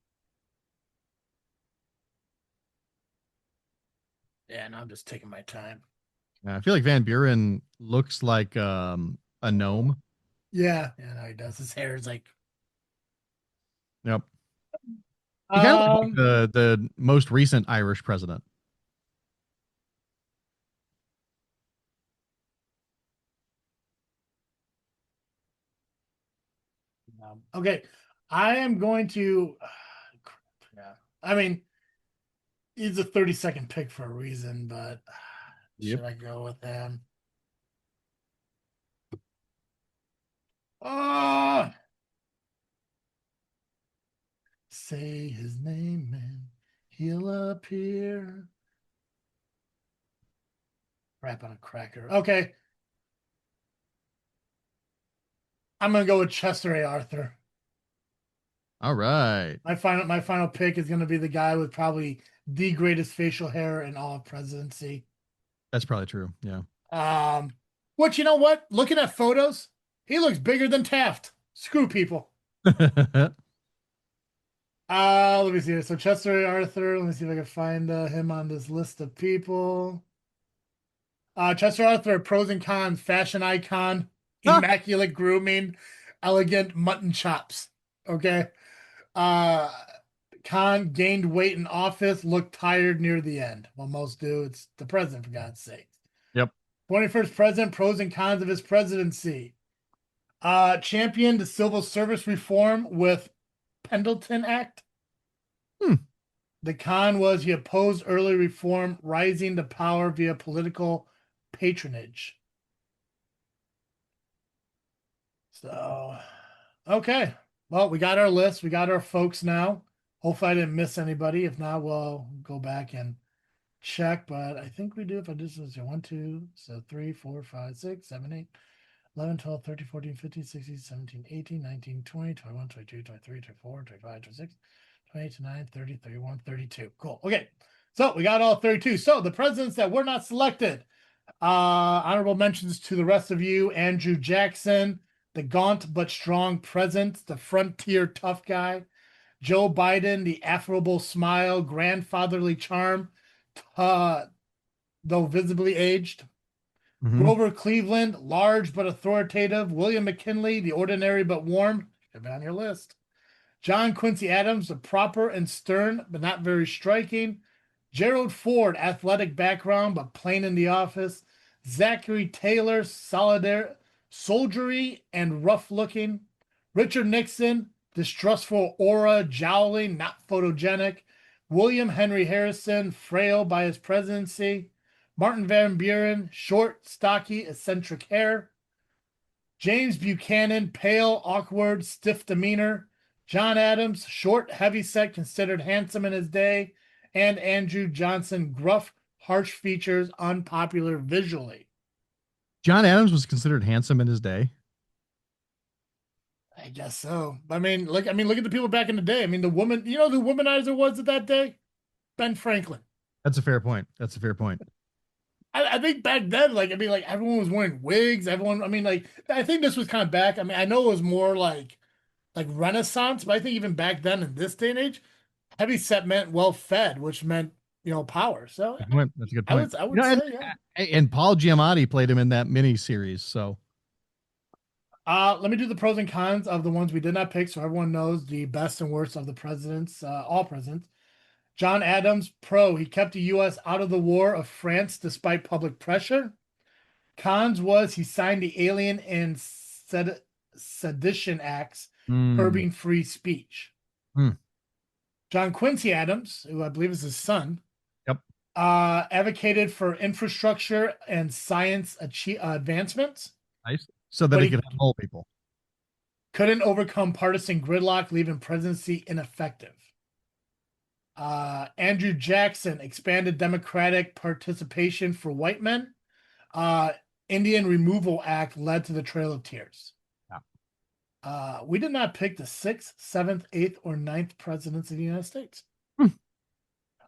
Yeah, no, I'm just taking my time. I feel like Van Buren looks like a gnome. Yeah, yeah, no, he does. His hair is like Yep. He kind of looks like um the most recent Irish president. okay. I am going to yeah. I mean, he's a 32nd pick for a reason, but Yep. should I go with him? Oh, say his name and he'll appear. Rap on a cracker. Okay, I'm gonna go with Chester A. Arthur. All right. My final pick is gonna be the guy with probably the greatest facial hair in all of presidency. That's probably true. Yeah. Um, which you know what? Looking at photos, he looks bigger than Taft. Screw people. Let me see. So Chester A. Arthur. Let me see if I can find him on this list of people. Chester Arthur, pros and cons, fashion icon, immaculate grooming, elegant mutton chops. Okay. Uh, Khan gained weight in office, looked tired near the end. Well, most do. It's the president, for God's sake. Yep. 21st president, pros and cons of his presidency. Championed the civil service reform with Pendleton Act. Hmm. The con was he opposed early reform, rising to power via political patronage. So, okay. Well, we got our list. We got our folks now. Hopefully, I didn't miss anybody. If not, we'll go back and check. But I think we do. If I just was 1, 2, so 3, 4, 5, 6, 7, 8, 11, 12, 13, 14, 15, 16, 17, 18, 19, 20, 21, 22, 23, 24, 25, 26, 28, 29, 30, 31, 32. Cool. Okay. So we got all 32. So the presidents that were not selected. Honorable mentions to the rest of you: Andrew Jackson, the gaunt but strong presence, the frontier tough guy; Joe Biden, the affable smile, grandfatherly charm, though visibly aged; Hmm. Grover Cleveland, large but authoritative. William McKinley, the ordinary but warm. Should be on your list. John Quincy Adams, the proper and stern but not very striking. Gerald Ford, athletic background but plain in the office. Zachary Taylor, soldiery and rough looking. Richard Nixon, distrustful aura, jowling, not photogenic. William Henry Harrison, frail by his presidency. Martin Van Buren, short, stocky, eccentric hair. James Buchanan, pale, awkward, stiff demeanor. John Adams, short, heavyset, considered handsome in his day. And Andrew Johnson, gruff, harsh features, unpopular visually. John Adams was considered handsome in his day. I guess so. Look at the people back in the day. I mean, the woman, you know, the womanizer was at that day? Ben Franklin. That's a fair point. That's a fair point. I think back then, like everyone was wearing wigs. Everyone, I think this was kind of back. I mean, I know it was more like Renaissance, but I think even back then in this day and age, heavy set meant well fed, which meant power. So Good point. That's a good I point. would I would say yeah. And Paul Giamatti played him in that mini series. So Let me do the pros and cons of the ones we did not pick, so everyone knows the best and worst of the presidents, all presidents. John Adams, pro. He kept the U.S. out of the War of France despite public pressure. Cons was he signed the Alien and Sedition Acts, mm, curbing free speech. mm, John Quincy Adams, who I believe is his son, yep. advocated for infrastructure and science advancements, Nice. So that but he he could have mole people. couldn't overcome partisan gridlock, leaving presidency ineffective. Andrew Jackson expanded democratic participation for white men. Uh, Indian Removal Act led to the Trail of Tears. We did not pick the 6th, 7th, 8th, or 9th presidents of the United States. Hmm.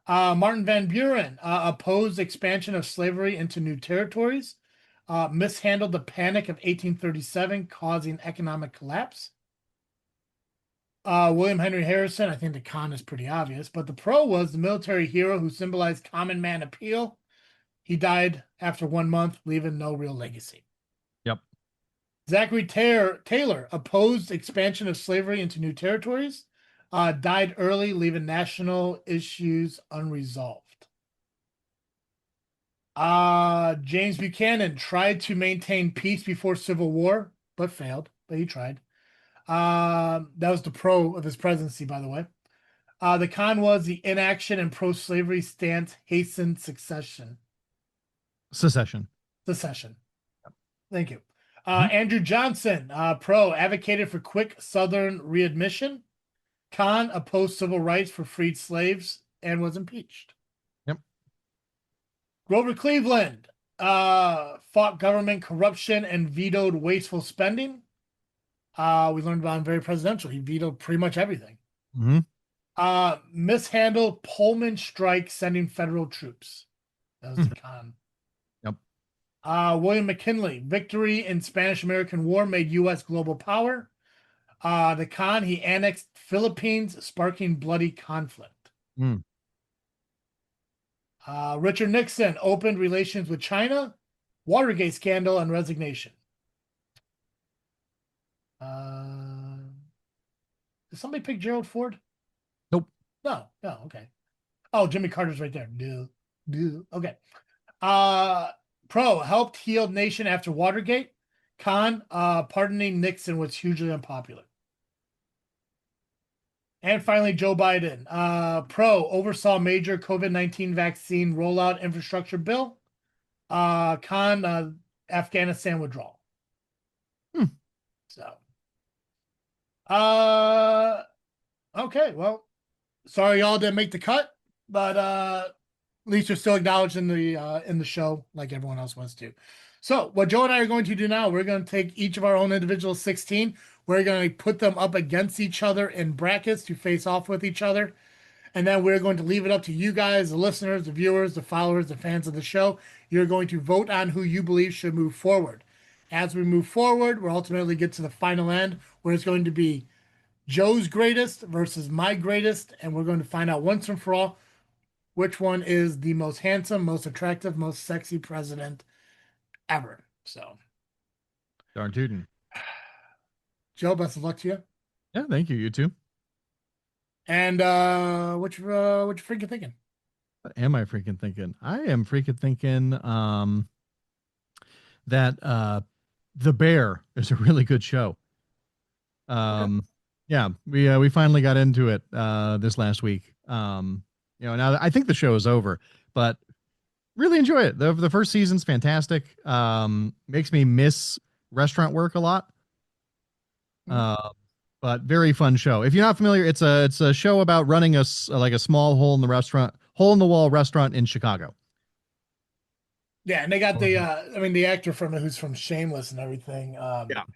Martin Van Buren opposed expansion of slavery into new territories, mishandled the Panic of 1837, causing economic collapse. William Henry Harrison, I think the con is pretty obvious, but the pro was the military hero who symbolized common man appeal. He died after 1 month, leaving no real legacy. Yep. Zachary Taylor opposed expansion of slavery into new territories, died early, leaving national issues unresolved. James Buchanan tried to maintain peace before Civil War, but failed, but he tried. That was the pro of his presidency, by the way. The con was the inaction and pro-slavery stance hastened Secession. secession. Thank you. Andrew Johnson, pro, advocated for quick Southern readmission. Con, opposed civil rights for freed slaves and was impeached. Yep. Grover Cleveland fought government corruption and vetoed wasteful spending. We learned about him very presidential. He vetoed pretty much everything. Mm-hmm. Mishandled Pullman strike sending federal troops. That was the con. Yep. William McKinley, victory in Spanish-American War made U.S. global power. The con, he annexed Philippines, sparking bloody conflict. Mm. Richard Nixon opened relations with China. Watergate scandal and resignation. Did somebody pick Gerald Ford? Nope. No, okay. Oh, Jimmy Carter's right there. Okay. Pro, helped heal nation after Watergate. Con, pardoning Nixon was hugely unpopular. And finally, Joe Biden. Pro, oversaw major COVID-19 vaccine rollout infrastructure bill. Con, Afghanistan withdrawal. So, okay, well, sorry y'all didn't make the cut, but at least you're still acknowledged in the show like everyone else wants to. So what Joe and I are going to do now, we're going to take each of our own individual 16. We're going to put them up against each other in brackets to face off with each other. And then we're going to leave it up to you guys, the listeners, the viewers, the followers, the fans of the show. You're going to vote on who you believe should move forward. As we move forward, we'll ultimately get to the final end where it's going to be Joe's greatest versus my greatest. And we're going to find out once and for all which one is the most handsome, most attractive, most sexy president ever. So, Darn tootin'. Joe, best of luck to you. Yeah, thank you. You too. And what you freaking thinking? What am I freaking thinking? I am freaking thinking that The Bear is a really good show. Okay. Yeah, we finally got into it this last week. Now I think the show is over, but really enjoy it. The first season's fantastic. Makes me miss restaurant work a lot. Mhm. Uh, but very fun show. If you're not familiar, it's a show about running like a small hole in the wall restaurant in Chicago. Yeah, and they got the Mhm. I mean the actor from it who's from Shameless and everything. Yeah, That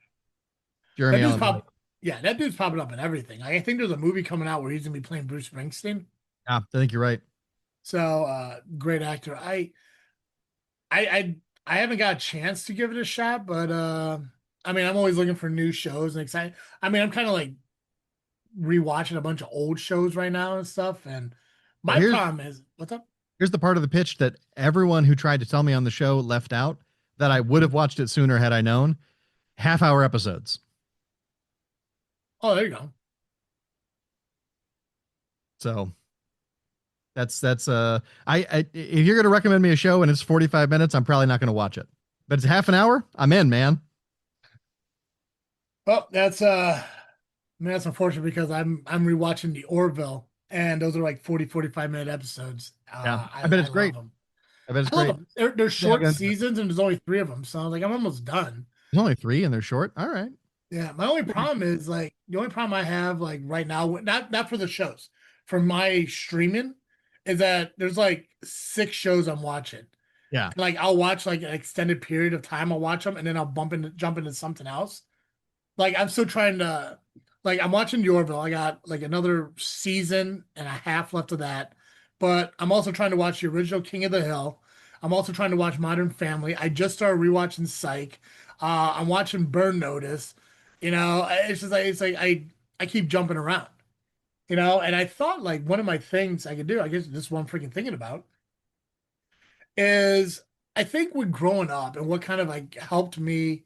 Jeremy dude's Allen White. pop yeah, that dude's popping up in everything. I think there's a movie coming out where he's gonna be playing Bruce Springsteen. Yeah, I think you're right. So great actor. I I haven't got a chance to give it a shot, but I mean I'm always looking for new shows and excited. I mean I'm kind of like rewatching a bunch of old shows right now and stuff. And Well, my problem is what's up? here's the part of the pitch that everyone who tried to tell me on the show left out that I would have watched it sooner had I known. Half-hour episodes. Oh, there you go. So that's I if you're gonna recommend me a show and it's 45 minutes, I'm probably not gonna watch it. But it's half an hour, I'm in, man. Well, that's I mean that's unfortunate because I'm rewatching the Orville and those are like 40 45 minute episodes. Yeah, I bet I it's love great. them. I bet it's I love great. them. They're Yeah, short seasons and there's only three of them. So I was like, I'm almost done. there's only three and they're short. All right. Yeah, my only problem is like the only problem I have like right now, not for the shows, for my streaming, is that there's like 6 shows I'm watching. Yeah. Like I'll watch like an extended period of time, I'll watch them and then I'll jump into something else. Like I'm still trying to like I'm watching the Orville. I got like another season and a half left of that. But I'm also trying to watch the original King of the Hill. I'm also trying to watch Modern Family. I just started rewatching Psych. I'm watching Burn Notice. It's just like I keep jumping around. And I thought like one of my things I could do, I guess this is what I'm freaking thinking about, is I think with growing up and what kind of like helped me,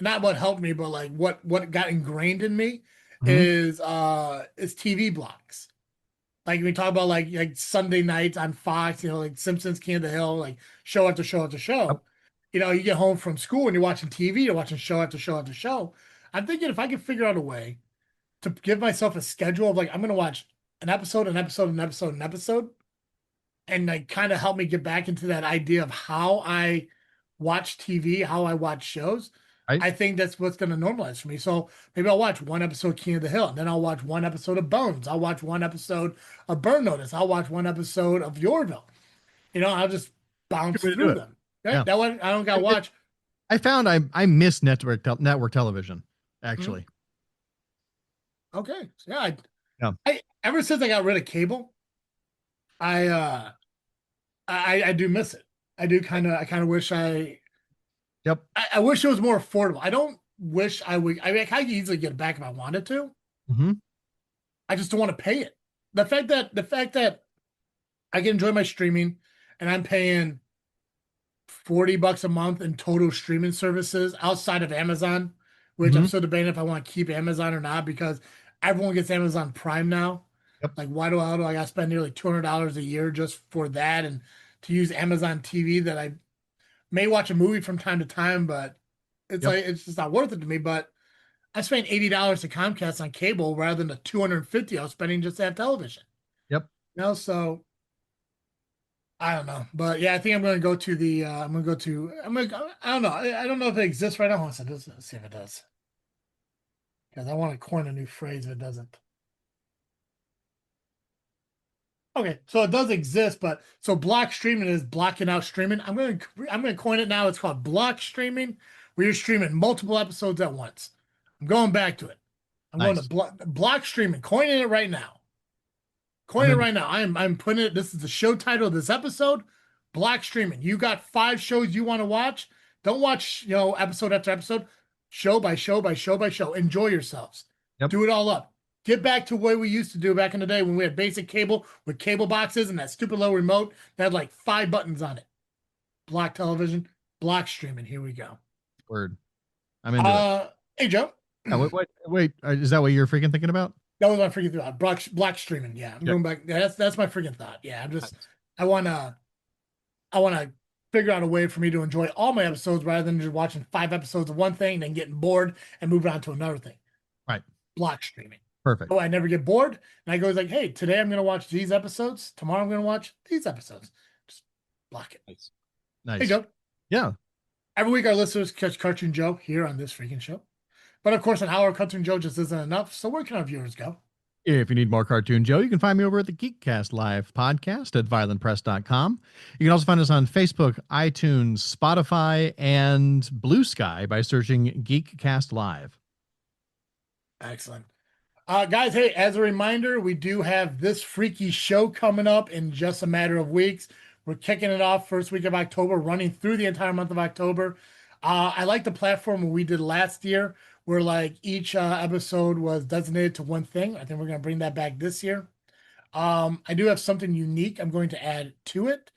not what helped me, but like what got ingrained in me Mhm. is TV blocks. Like we talk about like Sunday nights on Fox, like Simpsons, King of the Hill, like show after show after Yep. show. You get home from school and you're watching TV, you're watching show after show after show. I'm thinking if I could figure out a way to give myself a schedule of like I'm gonna watch an episode, an episode, an episode, an episode, and like kind of help me get back into that idea of how I watch TV, how I watch shows. Right. I think that's what's going to normalize for me. So maybe I'll watch one episode King of the Hill, and then I'll watch one episode of Bones. I'll watch one episode of Burn Notice. I'll watch one episode of Yorville. I'll just Good bounce way to do through it. them. Right? Yeah. That one I don't got to It- watch. I found I miss network television, Hmm? actually. Okay. So, yeah. Yeah. I ever since I got rid of cable, I I do miss it. I kind of wish Yep. I wish it was more affordable. I don't wish I would. I mean, I could easily get it back if I wanted to. Hmm. I just don't want to pay it. The fact that I can enjoy my streaming, and I'm paying $40 a month in total streaming services outside of Amazon, which I'm Hmm. still debating if I want to keep Amazon or not because everyone gets Amazon Prime now. Yep. Like, why do I got to spend nearly $200 a year just for that and to use Amazon TV that I may watch a movie from time to time, but Yep. it's just not worth it to me. But I spent $80 to Comcast on cable rather than the 250 I was spending just to have television. Yep. So I don't know, but yeah, I think I'm going to go to the. I'm going to go to. I'm going. I don't know. I don't know if it exists right now. Let's see if it does, because I want to coin a new phrase if it doesn't. Okay, so it does exist, but so block streaming is blocking out streaming. I'm going to coin it now. It's called block streaming, where you're streaming multiple episodes at once. I'm going back to it. I'm going to Nice. block streaming. Coining it right now. I'm Coining it in. right now. I'm putting it. This is the show title of this episode. Block streaming. You got 5 shows you want to watch. Don't watch episode after episode, show by show by show by show. Enjoy yourselves. Yep. Do it all up. Get back to the way we used to do back in the day when we had basic cable with cable boxes and that stupid little remote that had like 5 buttons on it. Block television. Block streaming. Here we go. Word. I'm into it. Hey Joe. Yeah, wait. Is that what you're freaking thinking about? That was my freaking thought. Block streaming. Yeah, I'm Yeah. going back. Yeah, that's my freaking thought. Yeah, Nice. I wanna I wanna figure out a way for me to enjoy all my episodes rather than just watching 5 episodes of one thing and then getting bored and moving on to another thing. Right. Block streaming. Perfect. So I never get bored. And I go like, hey, today I'm gonna watch these episodes. Tomorrow I'm gonna watch these episodes. Just block it. Nice. Hey Nice. Joe. Yeah. Every week our listeners catch Cartoon Joe here on this freaking show. But of course, an hour of Cartoon Joe just isn't enough. So where can our viewers go? If you need more Cartoon Joe, you can find me over at the Geekcast Live podcast at violentpress.com. You can also find us on Facebook, iTunes, Spotify, and Blue Sky by searching Geekcast Live. Excellent. Guys, hey, as a reminder, we do have this freaky show coming up in just a matter of weeks. We're kicking it off first week of October, running through the entire month of October. I like the platform we did last year, where like each episode was designated to one thing. I think we're going to bring that back this year. I do have something unique I'm going to add to it.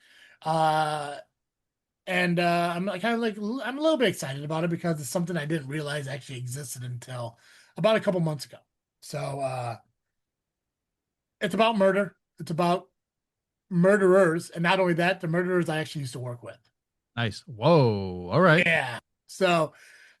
And I'm like kind of like I'm a little bit excited about it because it's something I didn't realize actually existed until about a couple months ago. So it's about murder. It's about murderers, and not only that, the murderers I actually used to work with. Nice. Whoa. All right. Yeah. So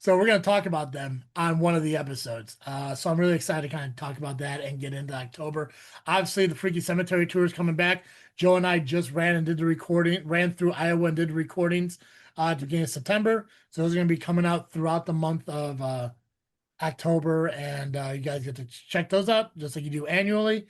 we're gonna talk about them on one of the episodes. So I'm really excited to kind of talk about that and get into October. Obviously, the Freaky Cemetery tour is coming back. Joe and I just ran through Iowa and did the recordings at the beginning of September. So those are gonna be coming out throughout the month of October, and you guys get to check those out just like you do annually.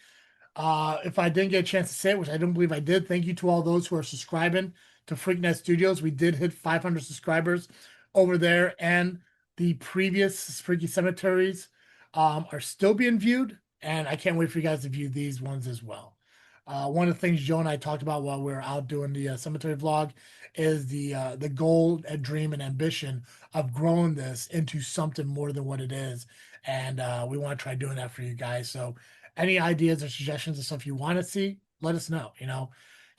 If I didn't get a chance to say it, which I don't believe I did, thank you to all those who are subscribing to FreakNet Studios. We did hit 500 subscribers over there, and the previous Freaky Cemeteries are still being viewed, and I can't wait for you guys to view these ones as well. One of the things Joe and I talked about while we were out doing the cemetery vlog is the goal and dream and ambition of growing this into something more than what it is, and we want to try doing that for you guys. So any ideas or suggestions of stuff you want to see, let us know.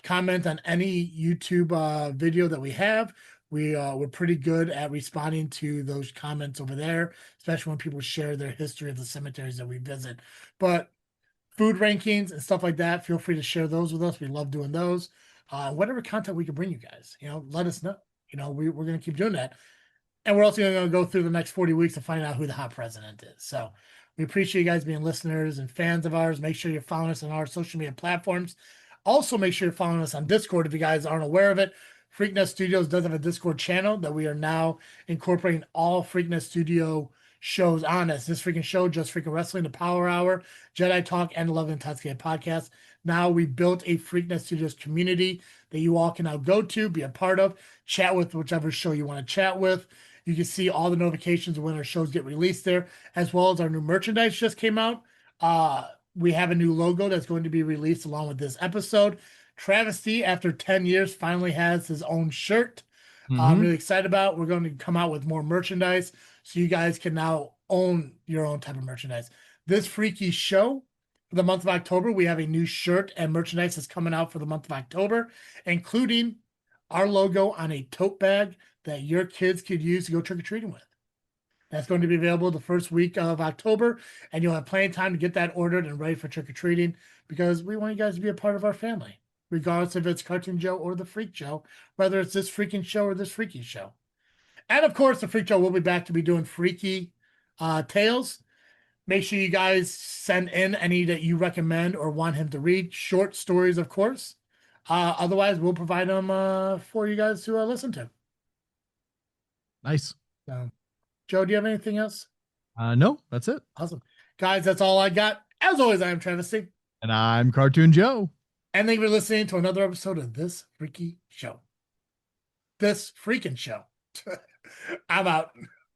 Comment on any YouTube video that we have. We're pretty good at responding to those comments over there, especially when people share their history of the cemeteries that we visit. But food rankings and stuff like that, feel free to share those with us. We love doing those. Whatever content we can bring you guys, let us know. We're going to keep doing that. And we're also going to go through the next 40 weeks to find out who the hot president is. So we appreciate you guys being listeners and fans of ours. Make sure you're following us on our social media platforms. Also, make sure you're following us on Discord if you guys aren't aware of it. FreakNet Studios does have a Discord channel that we are now incorporating all FreakNet Studio shows on as This Freaking Show, Just Freaking Wrestling, The Power Hour, Jedi Talk, and the Love and Intoxicated podcast. Now we built a FreakNet Studios community that you all can now go to, be a part of, chat with whichever show you want to chat with. You can see all the notifications when our shows get released there, as well as our new merchandise just came out. We have a new logo that's going to be released along with this episode. Travesty, after 10 years, finally has his own shirt. I'm really excited about it. We're going to come out with more merchandise so you guys can now own your own type of merchandise. This freaky show for the month of October, we have a new shirt and merchandise that's coming out for the month of October, including our logo on a tote bag that your kids could use to go trick-or-treating with. That's going to be available the first week of October, and you'll have plenty of time to get that ordered and ready for trick-or-treating because we want you guys to be a part of our family, regardless if it's Cartoon Joe or the Freak Show, whether it's this freaking show or this freaky show. And of course, the Freak Show will be back to be doing freaky tales. Make sure you guys send in any that you recommend or want him to read. Short stories, of course. Otherwise, we'll provide them for you guys to listen to. Nice. So, Joe, do you have anything else? No, that's it. Awesome. Guys, that's all I got. As always, I am Travesty. And I'm Cartoon Joe. And thank you for listening to another episode of This Freaky Show. This freaking show. I'm out.